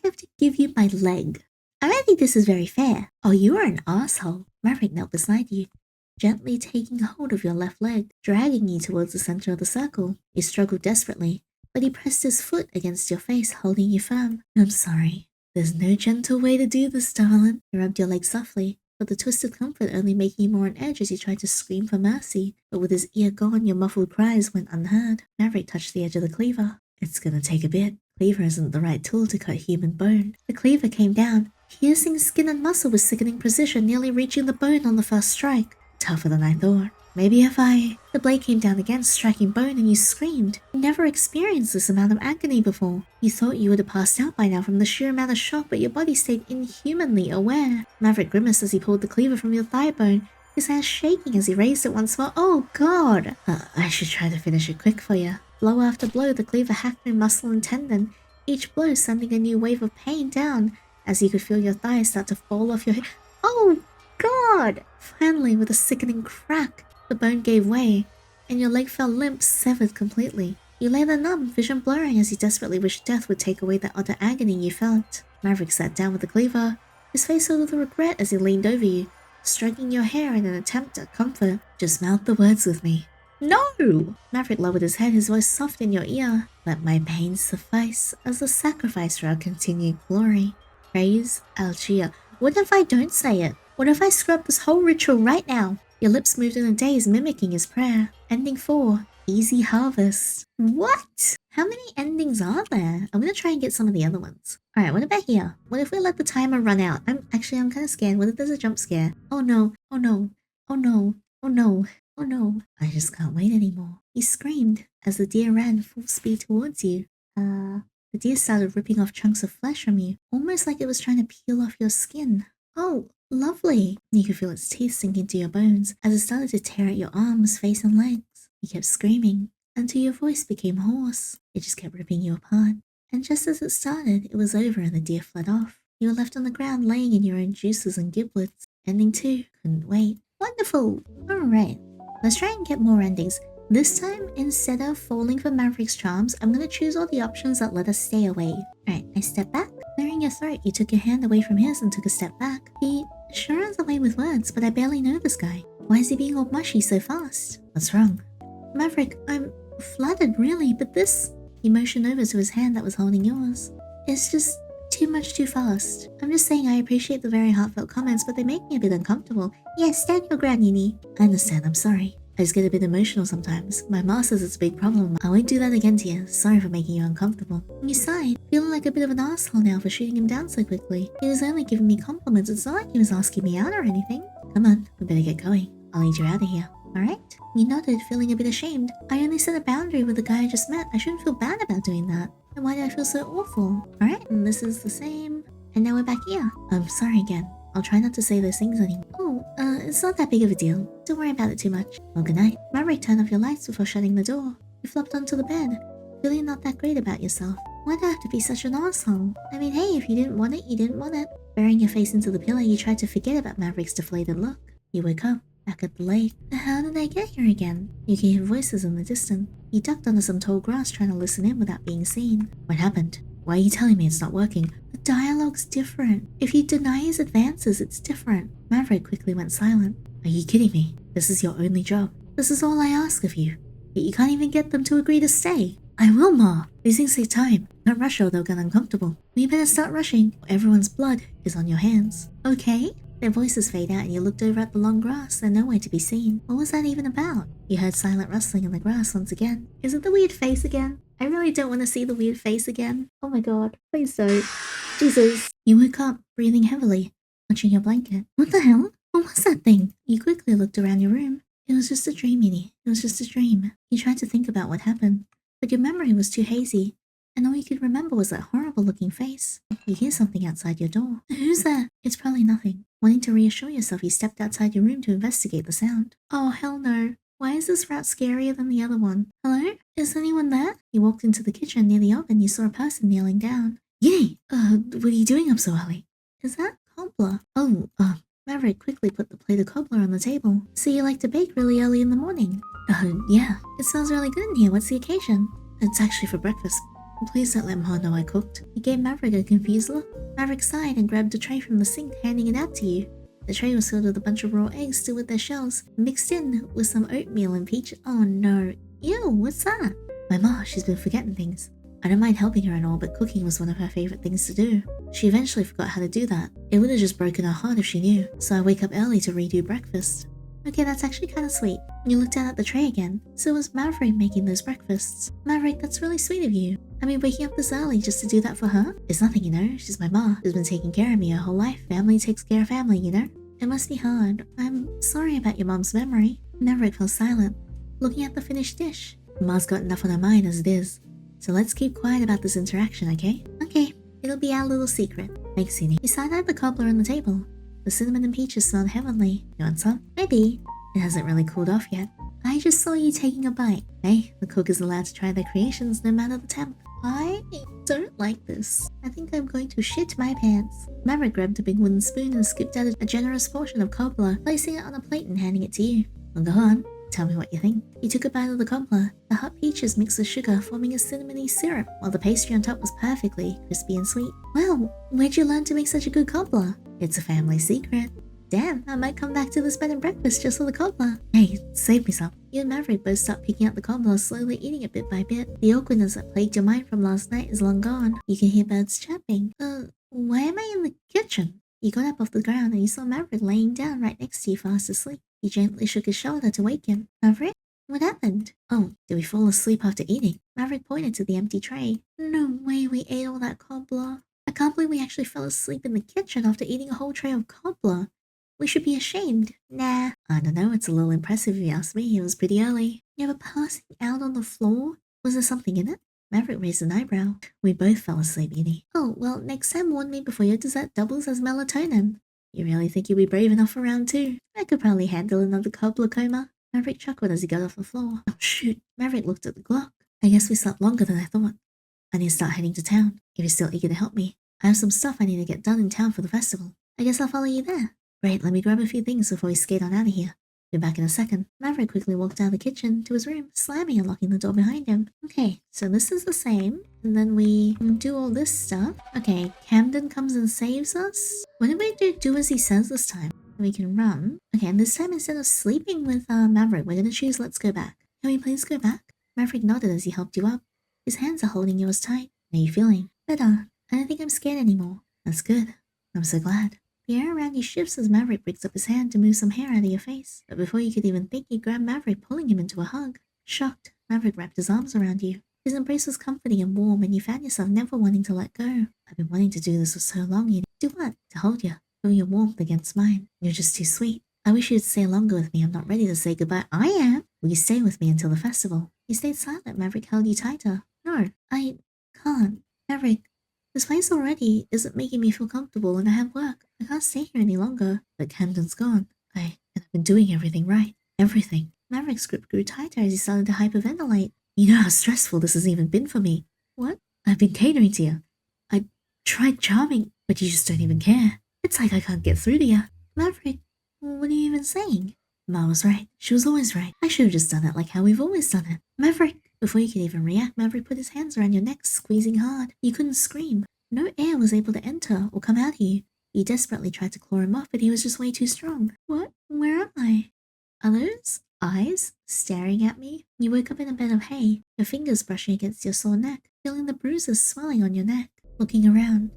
have to give you my leg. I don't think this is very fair. Oh, you are an asshole. Maverick knelt beside you, gently taking hold of your left leg, dragging you towards the center of the circle. You struggled desperately, but he pressed his foot against your face, holding you firm. I'm sorry. There's no gentle way to do this, darling. He rubbed your leg softly, but the twisted comfort only making you more on edge as you tried to scream for mercy. But with his ear gone, your muffled cries went unheard. Maverick touched the edge of the cleaver. It's gonna take a bit. Cleaver isn't the right tool to cut human bone. The cleaver came down, piercing skin and muscle with sickening precision, nearly reaching the bone on the first strike. Tougher than I thought. Maybe if I... The blade came down again, striking bone, and you screamed. You never experienced this amount of agony before. You thought you would have passed out by now from the sheer amount of shock, but your body stayed inhumanly aware. Maverick grimaced as he pulled the cleaver from your thigh bone, his hands shaking as he raised it once more. Oh god! I should try to finish it quick for you. Blow after blow, the cleaver hacked through muscle and tendon, each blow sending a new wave of pain down, as you could feel your thighs start to fall off your hip. Oh god! Finally, with a sickening crack, the bone gave way, and your leg fell limp, severed completely. You lay there numb, vision blurring as you desperately wished death would take away that utter agony you felt. Maverick sat down with the cleaver, his face filled with regret as he leaned over you, stroking your hair in an attempt at comfort. Just mouth the words with me. No! Maverick lowered his head, his voice soft in your ear. Let my pain suffice as a sacrifice for our continued glory. Praise Algia. What if I don't say it? What if I screw up this whole ritual right now? Your lips moved in a daze, mimicking his prayer. Ending 4. Easy harvest. What? How many endings are there? I'm gonna try and get some of the other ones. Alright, what about here? What if we let the timer run out? I'm kind of scared. What if there's a jump scare? Oh no. Oh no. Oh no. Oh no. Oh no. I just can't wait anymore. He screamed as the deer ran full speed towards you. The deer started ripping off chunks of flesh from you, almost like it was trying to peel off your skin. Oh, lovely. You could feel its teeth sink into your bones as it started to tear at your arms, face, and legs. You kept screaming until your voice became hoarse. It just kept ripping you apart. And just as it started, it was over and the deer fled off. You were left on the ground laying in your own juices and giblets. Ending 2. Couldn't wait. Wonderful. Alright. Let's try and get more endings. This time, instead of falling for Maverick's charms, I'm going to choose all the options that let us stay away. Alright, I step back. Clearing your throat, you took your hand away from his and took a step back. He sure has a way with words, but I barely know this guy. Why is he being all mushy so fast? What's wrong? Maverick, I'm flattered really, but this... He motioned over to his hand that was holding yours. It's just too much too fast. I'm just saying I appreciate the very heartfelt comments, but they make me a bit uncomfortable. Yes, stand your ground, Yini. I understand, I'm sorry. I just get a bit emotional sometimes. My ma says it's a big problem. I won't do that again to you. Sorry for making you uncomfortable. You sighed, feeling like a bit of an asshole now for shooting him down so quickly. He was only giving me compliments. It's not like he was asking me out or anything. Come on, we better get going. I'll lead you out of here. Alright? You nodded, feeling a bit ashamed. I only set a boundary with the guy I just met. I shouldn't feel bad about doing that. And why did I feel so awful? Alright, and this is the same. And now we're back here. I'm sorry again. I'll try not to say those things anymore. Oh, it's not that big of a deal. Don't worry about it too much. Well, good night. Maverick turned off your lights before shutting the door. You flopped onto the bed, feeling not that great about yourself. Why'd I have to be such an asshole? I mean, hey, if you didn't want it, you didn't want it. Burying your face into the pillow, you tried to forget about Maverick's deflated look. You woke up, back at the lake. How did I get here again? You could hear voices in the distance. You ducked under some tall grass trying to listen in without being seen. What happened? Why are you telling me it's not working? The dialogue's different. If you deny his advances, it's different. Maverick quickly went silent. Are you kidding me? This is your only job. This is all I ask of you. Yet you can't even get them to agree to stay. I will, Ma. These things take time. Don't rush or they'll get uncomfortable. We better start rushing. Everyone's blood is on your hands. Okay? Their voices fade out and you looked over at the long grass. They're nowhere to be seen. What was that even about? You heard silent rustling in the grass once again. Is it the weird face again? I really don't want to see the weird face again. Oh my god. Please don't. Jesus. You woke up, breathing heavily, clutching your blanket. What the hell? What was that thing? You quickly looked around your room. It was just a dream, Yini. It was just a dream. You tried to think about what happened, but your memory was too hazy, and all you could remember was that horrible-looking face. You hear something outside your door. Who's there? It's probably nothing. Wanting to reassure yourself, you stepped outside your room to investigate the sound. Oh, hell no. Why is this route scarier than the other one? Hello? Is anyone there? You walked into the kitchen near the oven. You saw a person kneeling down. Yay! What are you doing up so early? Is that cobbler? Oh, Maverick quickly put the plate of cobbler on the table. So you like to bake really early in the morning? Yeah. It smells really good in here. What's the occasion? It's actually for breakfast. Please don't let Ma know I cooked. You gave Maverick a confused look. Maverick sighed and grabbed a tray from the sink, handing it out to you. The tray was filled with a bunch of raw eggs still with their shells, mixed in with some oatmeal and peach. Oh no. Ew, what's that? My Ma, she's been forgetting things. I don't mind helping her and all, but cooking was one of her favorite things to do. She eventually forgot how to do that. It would have just broken her heart if she knew, so I wake up early to redo breakfast. Okay, that's actually kind of sweet. You look down at the tray again. So it was Maverick making those breakfasts. Maverick, that's really sweet of you. I mean, waking up this early just to do that for her? It's nothing, you know. She's my ma. She's been taking care of me her whole life. Family takes care of family, you know? It must be hard. I'm sorry about your mom's memory. Maverick fell silent, looking at the finished dish. Ma's got enough on her mind as it is. So let's keep quiet about this interaction, okay? Okay, it'll be our little secret. Thanks, Yandere. You side-eyed the cobbler on the table. The cinnamon and peaches smelled heavenly. You want some? Maybe. It hasn't really cooled off yet. I just saw you taking a bite. Hey, the cook is allowed to try their creations no matter the temp. I don't like this. I think I'm going to shit my pants. Maverick grabbed a big wooden spoon and scooped out a generous portion of cobbler, placing it on a plate and handing it to you. Well, go on. Tell me what you think. You took a bite of the cobbler. The hot peaches mixed with sugar, forming a cinnamony syrup, while the pastry on top was perfectly crispy and sweet. Well, where'd you learn to make such a good cobbler? It's a family secret. Damn, I might come back to this bed and breakfast just for the cobbler. Hey, save me some. You and Maverick both start picking out the cobbler, slowly eating it bit by bit. The awkwardness that plagued your mind from last night is long gone. You can hear birds chirping. Why am I in the kitchen? You got up off the ground and you saw Maverick laying down right next to you fast asleep. He gently shook his shoulder to wake him. Maverick? What happened? Oh, did we fall asleep after eating? Maverick pointed to the empty tray. No way we ate all that cobbler. I can't believe we actually fell asleep in the kitchen after eating a whole tray of cobbler. We should be ashamed. Nah. I don't know, it's a little impressive if you ask me. It was pretty early. You were passing out on the floor? Was there something in it? Maverick raised an eyebrow. We both fell asleep, Yandere. Oh, well, next time warn me before your dessert doubles as melatonin. You really think you'll be brave enough for round 2? I could probably handle another cobbler coma. Maverick chuckled as he got off the floor. Oh, shoot. Maverick looked at the clock. I guess we slept longer than I thought. I need to start heading to town, if you're still eager to help me. I have some stuff I need to get done in town for the festival. I guess I'll follow you there. Great, let me grab a few things before we skate on out of here. Be back in a second. Maverick quickly walked out of the kitchen to his room, slamming and locking the door behind him. Okay, so this is the same, and then we do all this stuff. Okay, Camden comes and saves us. What did we do as he says this time? We can run. Okay, and this time instead of sleeping with Maverick, we're gonna choose let's go back. Can we please go back? Maverick nodded as he helped you up. His hands are holding yours tight. How are you feeling? Better. I don't think I'm scared anymore. That's good. I'm so glad. The air around you shifts as Maverick breaks up his hand to move some hair out of your face. But before you could even think, you grabbed Maverick, pulling him into a hug. Shocked, Maverick wrapped his arms around you. His embrace was comforting and warm, and you found yourself never wanting to let go. I've been wanting to do this for so long, you know. Do what? To hold you. Feel your warmth against mine. You're just too sweet. I wish you'd stay longer with me. I'm not ready to say goodbye. I am. Will you stay with me until the festival? You stayed silent. Maverick held you tighter. No, I can't. Maverick, this place already isn't making me feel comfortable, and I have work. I can't stay here any longer. But Camden's gone. And I've been doing everything right. Everything. Maverick's grip grew tighter as he started to hyperventilate. You know how stressful this has even been for me. What? I've been catering to you. I tried charming, but you just don't even care. It's like I can't get through to you. Maverick, what are you even saying? Ma was right. She was always right. I should have just done it like how we've always done it. Maverick! Before you could even react, Maverick put his hands around your neck, squeezing hard. You couldn't scream. No air was able to enter or come out of you. You desperately tried to claw him off, but he was just way too strong. What? Where am I? Are those eyes staring at me? You woke up in a bed of hay, your fingers brushing against your sore neck, feeling the bruises swelling on your neck. Looking around,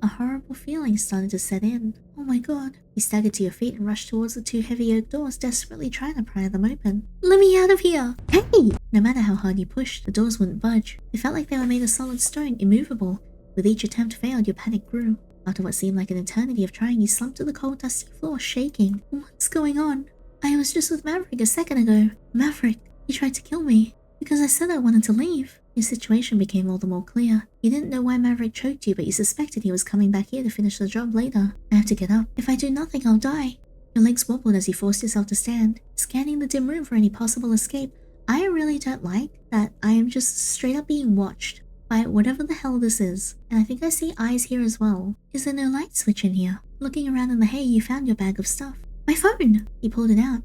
a horrible feeling started to set in. Oh my god. You staggered to your feet and rushed towards the 2 heavy oak doors, desperately trying to pry them open. Let me out of here! Hey! No matter how hard you pushed, the doors wouldn't budge. It felt like they were made of solid stone, immovable. With each attempt failed, your panic grew. After what seemed like an eternity of trying, you slumped to the cold, dusty floor, shaking. What's going on? I was just with Maverick a second ago. Maverick, he tried to kill me. Because I said I wanted to leave. Your situation became all the more clear. You didn't know why Maverick choked you, but you suspected he was coming back here to finish the job later. I have to get up. If I do nothing, I'll die. Your legs wobbled as you forced yourself to stand, scanning the dim room for any possible escape. I really don't like that I am just straight up being watched by whatever the hell this is. And I think I see eyes here as well. Is there no light switch in here? Looking around in the hay, you found your bag of stuff. My phone! You pulled it out.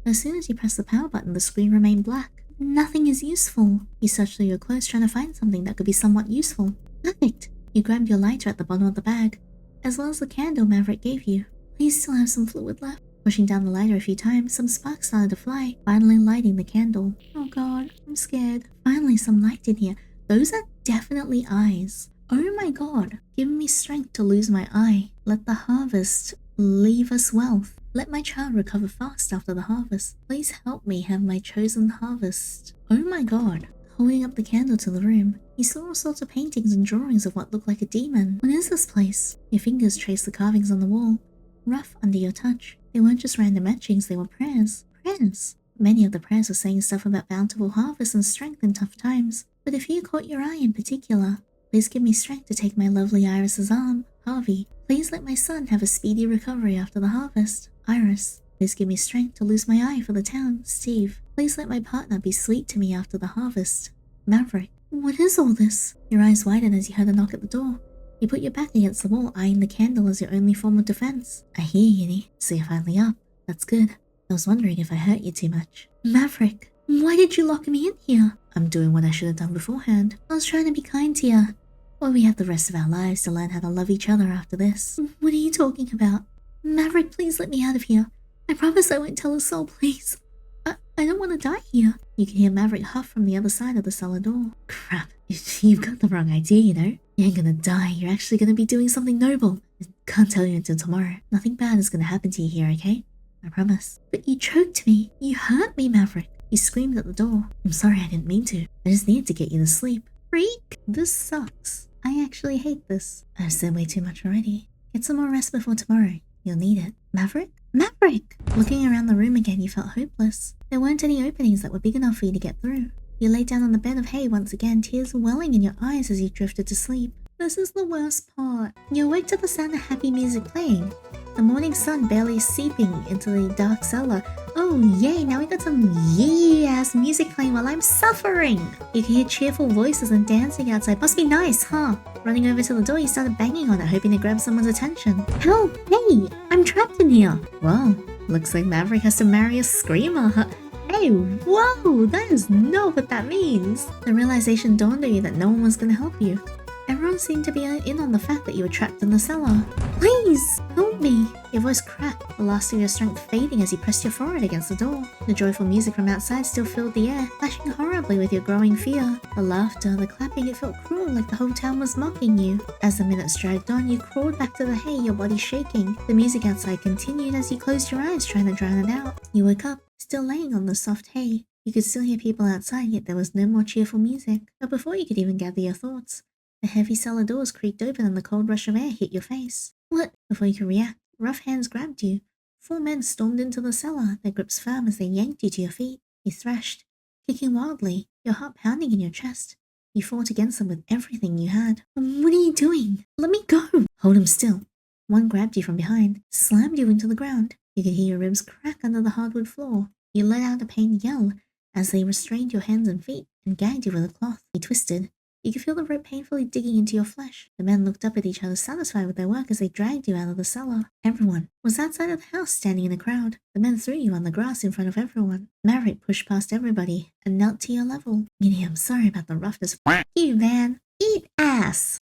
As soon as you pressed the power button, the screen remained black. Nothing is useful. You searched through your clothes trying to find something that could be somewhat useful. Perfect. You grabbed your lighter at the bottom of the bag, as well as the candle Maverick gave you. Please still have some fluid left. Pushing down the lighter a few times, some sparks started to fly, finally lighting the candle. Oh god, I'm scared. Finally some light in here. Those are Definitely eyes. Oh my god. Give me strength to lose my eye. Let the harvest leave us wealth. Let my child recover fast after the harvest. Please help me have my chosen harvest. Oh my god. Holding up the candle to the room, he saw all sorts of paintings and drawings of what looked like a demon. What is this place? Your fingers traced the carvings on the wall, rough under your touch. They weren't just random etchings, they were prayers. Prayers. Many of the prayers were saying stuff about bountiful harvest and strength in tough times. But if you caught your eye in particular, please give me strength to take my lovely Iris's arm. Harvey, please let my son have a speedy recovery after the harvest. Iris, please give me strength to lose my eye for the town. Steve, please let my partner be sweet to me after the harvest. Maverick, what is all this? Your eyes widened as you heard a knock at the door. You put your back against the wall, eyeing the candle as your only form of defense. I hear you, Yinny, so you're finally up. That's good. I was wondering if I hurt you too much. Maverick, why did you lock me in here? I'm doing what I should have done beforehand. I was trying to be kind to you. Well, we have the rest of our lives to learn how to love each other after this. What are you talking about? Maverick, please let me out of here. I promise I won't tell a soul, please. I don't want to die here. You can hear Maverick huff from the other side of the cellar door. Crap, you've got the wrong idea, you know? You ain't gonna die, you're actually gonna be doing something noble. I can't tell you until tomorrow. Nothing bad is gonna happen to you here, okay? I promise. But you choked me. You hurt me, Maverick. You screamed at the door. I'm sorry, I didn't mean to. I just needed to get you to sleep. Freak! This sucks. I actually hate this. I've said way too much already. Get some more rest before tomorrow. You'll need it. Maverick? Maverick! Looking around the room again, you felt hopeless. There weren't any openings that were big enough for you to get through. You lay down on the bed of hay once again, tears welling in your eyes as you drifted to sleep. This is the worst part. You awake to the sound of happy music playing. The morning sun barely seeping into the dark cellar. Oh yay, now we got some yee-ass music playing while I'm suffering! You can hear cheerful voices and dancing outside. Must be nice, huh? Running over to the door, you started banging on it, hoping to grab someone's attention. Help! Hey! I'm trapped in here! Well, looks like Maverick has to marry a screamer. Hey, whoa! That is not what that means! The realization dawned on you that no one was gonna help you. Everyone seemed to be in on the fact that you were trapped in the cellar. Please, help me! Your voice cracked, the last of your strength fading as you pressed your forehead against the door. The joyful music from outside still filled the air, clashing horribly with your growing fear. The laughter, the clapping, it felt cruel, like the whole town was mocking you. As the minutes dragged on, you crawled back to the hay, your body shaking. The music outside continued as you closed your eyes, trying to drown it out. You woke up, still laying on the soft hay. You could still hear people outside, yet there was no more cheerful music. But before you could even gather your thoughts, the heavy cellar doors creaked open and the cold rush of air hit your face. What? Before you could react, rough hands grabbed you. 4 men stormed into the cellar, their grips firm as they yanked you to your feet. You thrashed, kicking wildly, your heart pounding in your chest. You fought against them with everything you had. What are you doing? Let me go! Hold him still. One grabbed you from behind, slammed you into the ground. You could hear your ribs crack under the hardwood floor. You let out a pained yell as they restrained your hands and feet and gagged you with a cloth. You twisted. You could feel the rope painfully digging into your flesh. The men looked up at each other, satisfied with their work as they dragged you out of the cellar. Everyone was outside of the house, standing in a crowd. The men threw you on the grass in front of everyone. Maverick pushed past everybody and knelt to your level. Yinny, I'm sorry about the roughness. F you, man. Eat ass.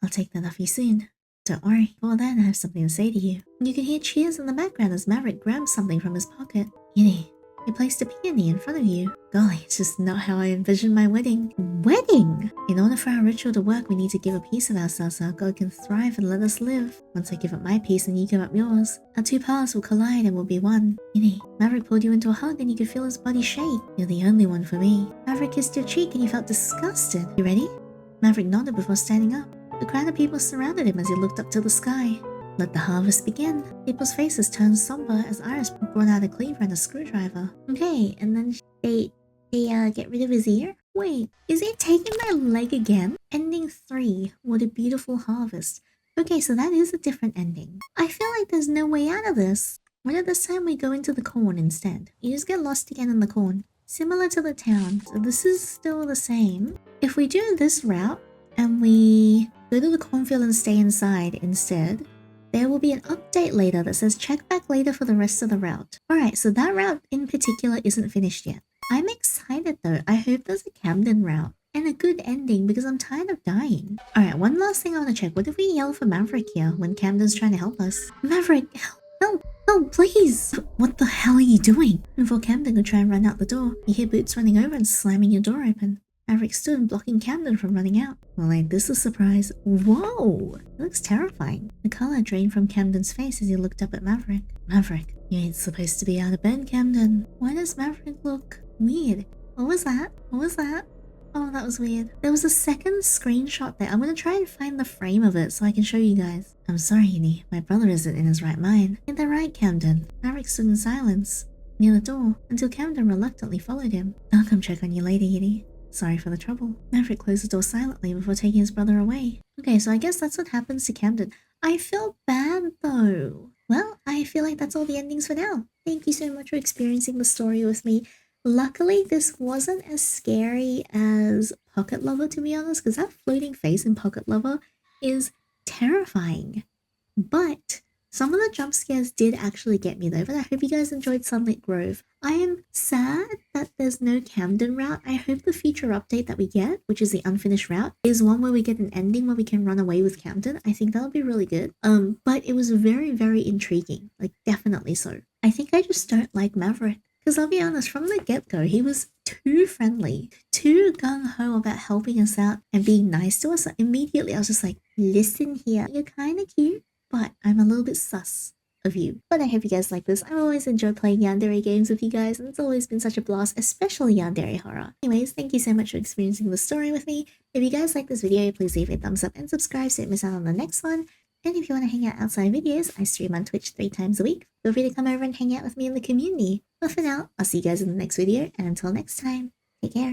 I'll take that off you soon. Don't worry. Before then, I have something to say to you. You could hear cheers in the background as Maverick grabbed something from his pocket. Yinny, he placed a peony in front of you. Golly, it's just not how I envisioned my wedding. Wedding? In order for our ritual to work, we need to give a piece of ourselves so our God can thrive and let us live. Once I give up my piece and you give up yours, our 2 paths will collide and we'll be one. Yinny, Maverick pulled you into a hug and you could feel his body shake. You're the only one for me. Maverick kissed your cheek and you felt disgusted. You ready? Maverick nodded before standing up. The crowd of people surrounded him as he looked up to the sky. Let the harvest begin. People's faces turned somber as Iris brought out a cleaver and a screwdriver. Okay, and then they get rid of his ear? Wait, is it taking my leg again? Ending 3. What a beautiful harvest. Okay, so that is a different ending. I feel like there's no way out of this. What if this time we go into the corn instead? You just get lost again in the corn. Similar to the town, so this is still the same. If we do this route, and we go to the cornfield and stay inside instead, there will be an update later that says check back later for the rest of the route. Alright, so that route in particular isn't finished yet. I'm excited though. I hope there's a Camden route and a good ending because I'm tired of dying. Alright, one last thing I want to check. What if we yell for Maverick here when Camden's trying to help us? Maverick, help, help, help, please! What the hell are you doing? Before Camden could try and run out the door, you hear boots running over and slamming your door open. Maverick stood blocking Camden from running out. Well, ain't this a surprise? Whoa! It looks terrifying. The color drained from Camden's face as he looked up at Maverick. Maverick, you ain't supposed to be out of bed, Camden. Why does Maverick look weird? What was that? What was that? Oh, that was weird. There was a second screenshot there. I'm gonna try and find the frame of it so I can show you guys. I'm sorry, Yinny. My brother isn't in his right mind. Ain't that right, Camden? Maverick stood in silence near the door until Camden reluctantly followed him. I'll come check on you later, Yinny. Sorry for the trouble. Maverick closed the door silently before taking his brother away. Okay, so I guess that's what happens to Camden. I feel bad though. Well, I feel like that's all the endings for now. Thank you so much for experiencing the story with me. Luckily, this wasn't as scary as Pocket Lover, to be honest, because that floating face in Pocket Lover is terrifying. But some of the jump scares did actually get me though, but I hope you guys enjoyed Sunlit Grove. I am sad that there's no Camden route. I hope the future update that we get, which is the unfinished route, is one where we get an ending where we can run away with Camden. I think that'll be really good. But it was very, very intriguing. Like, definitely so. I think I just don't like Maverick. Because I'll be honest, from the get-go, he was too friendly, too gung-ho about helping us out and being nice to us. So immediately, I was just like, listen here, you're kind of cute, but I'm a little bit sus of you. But I hope you guys like this. I always enjoy playing Yandere games with you guys, and it's always been such a blast, especially Yandere horror. Anyways, thank you so much for experiencing the story with me. If you guys like this video, please leave a thumbs up and subscribe so you don't miss out on the next one. And if you want to hang out outside videos, I stream on Twitch 3 times a week. Feel free to come over and hang out with me in the community. But for now, I'll see you guys in the next video, and until next time, take care.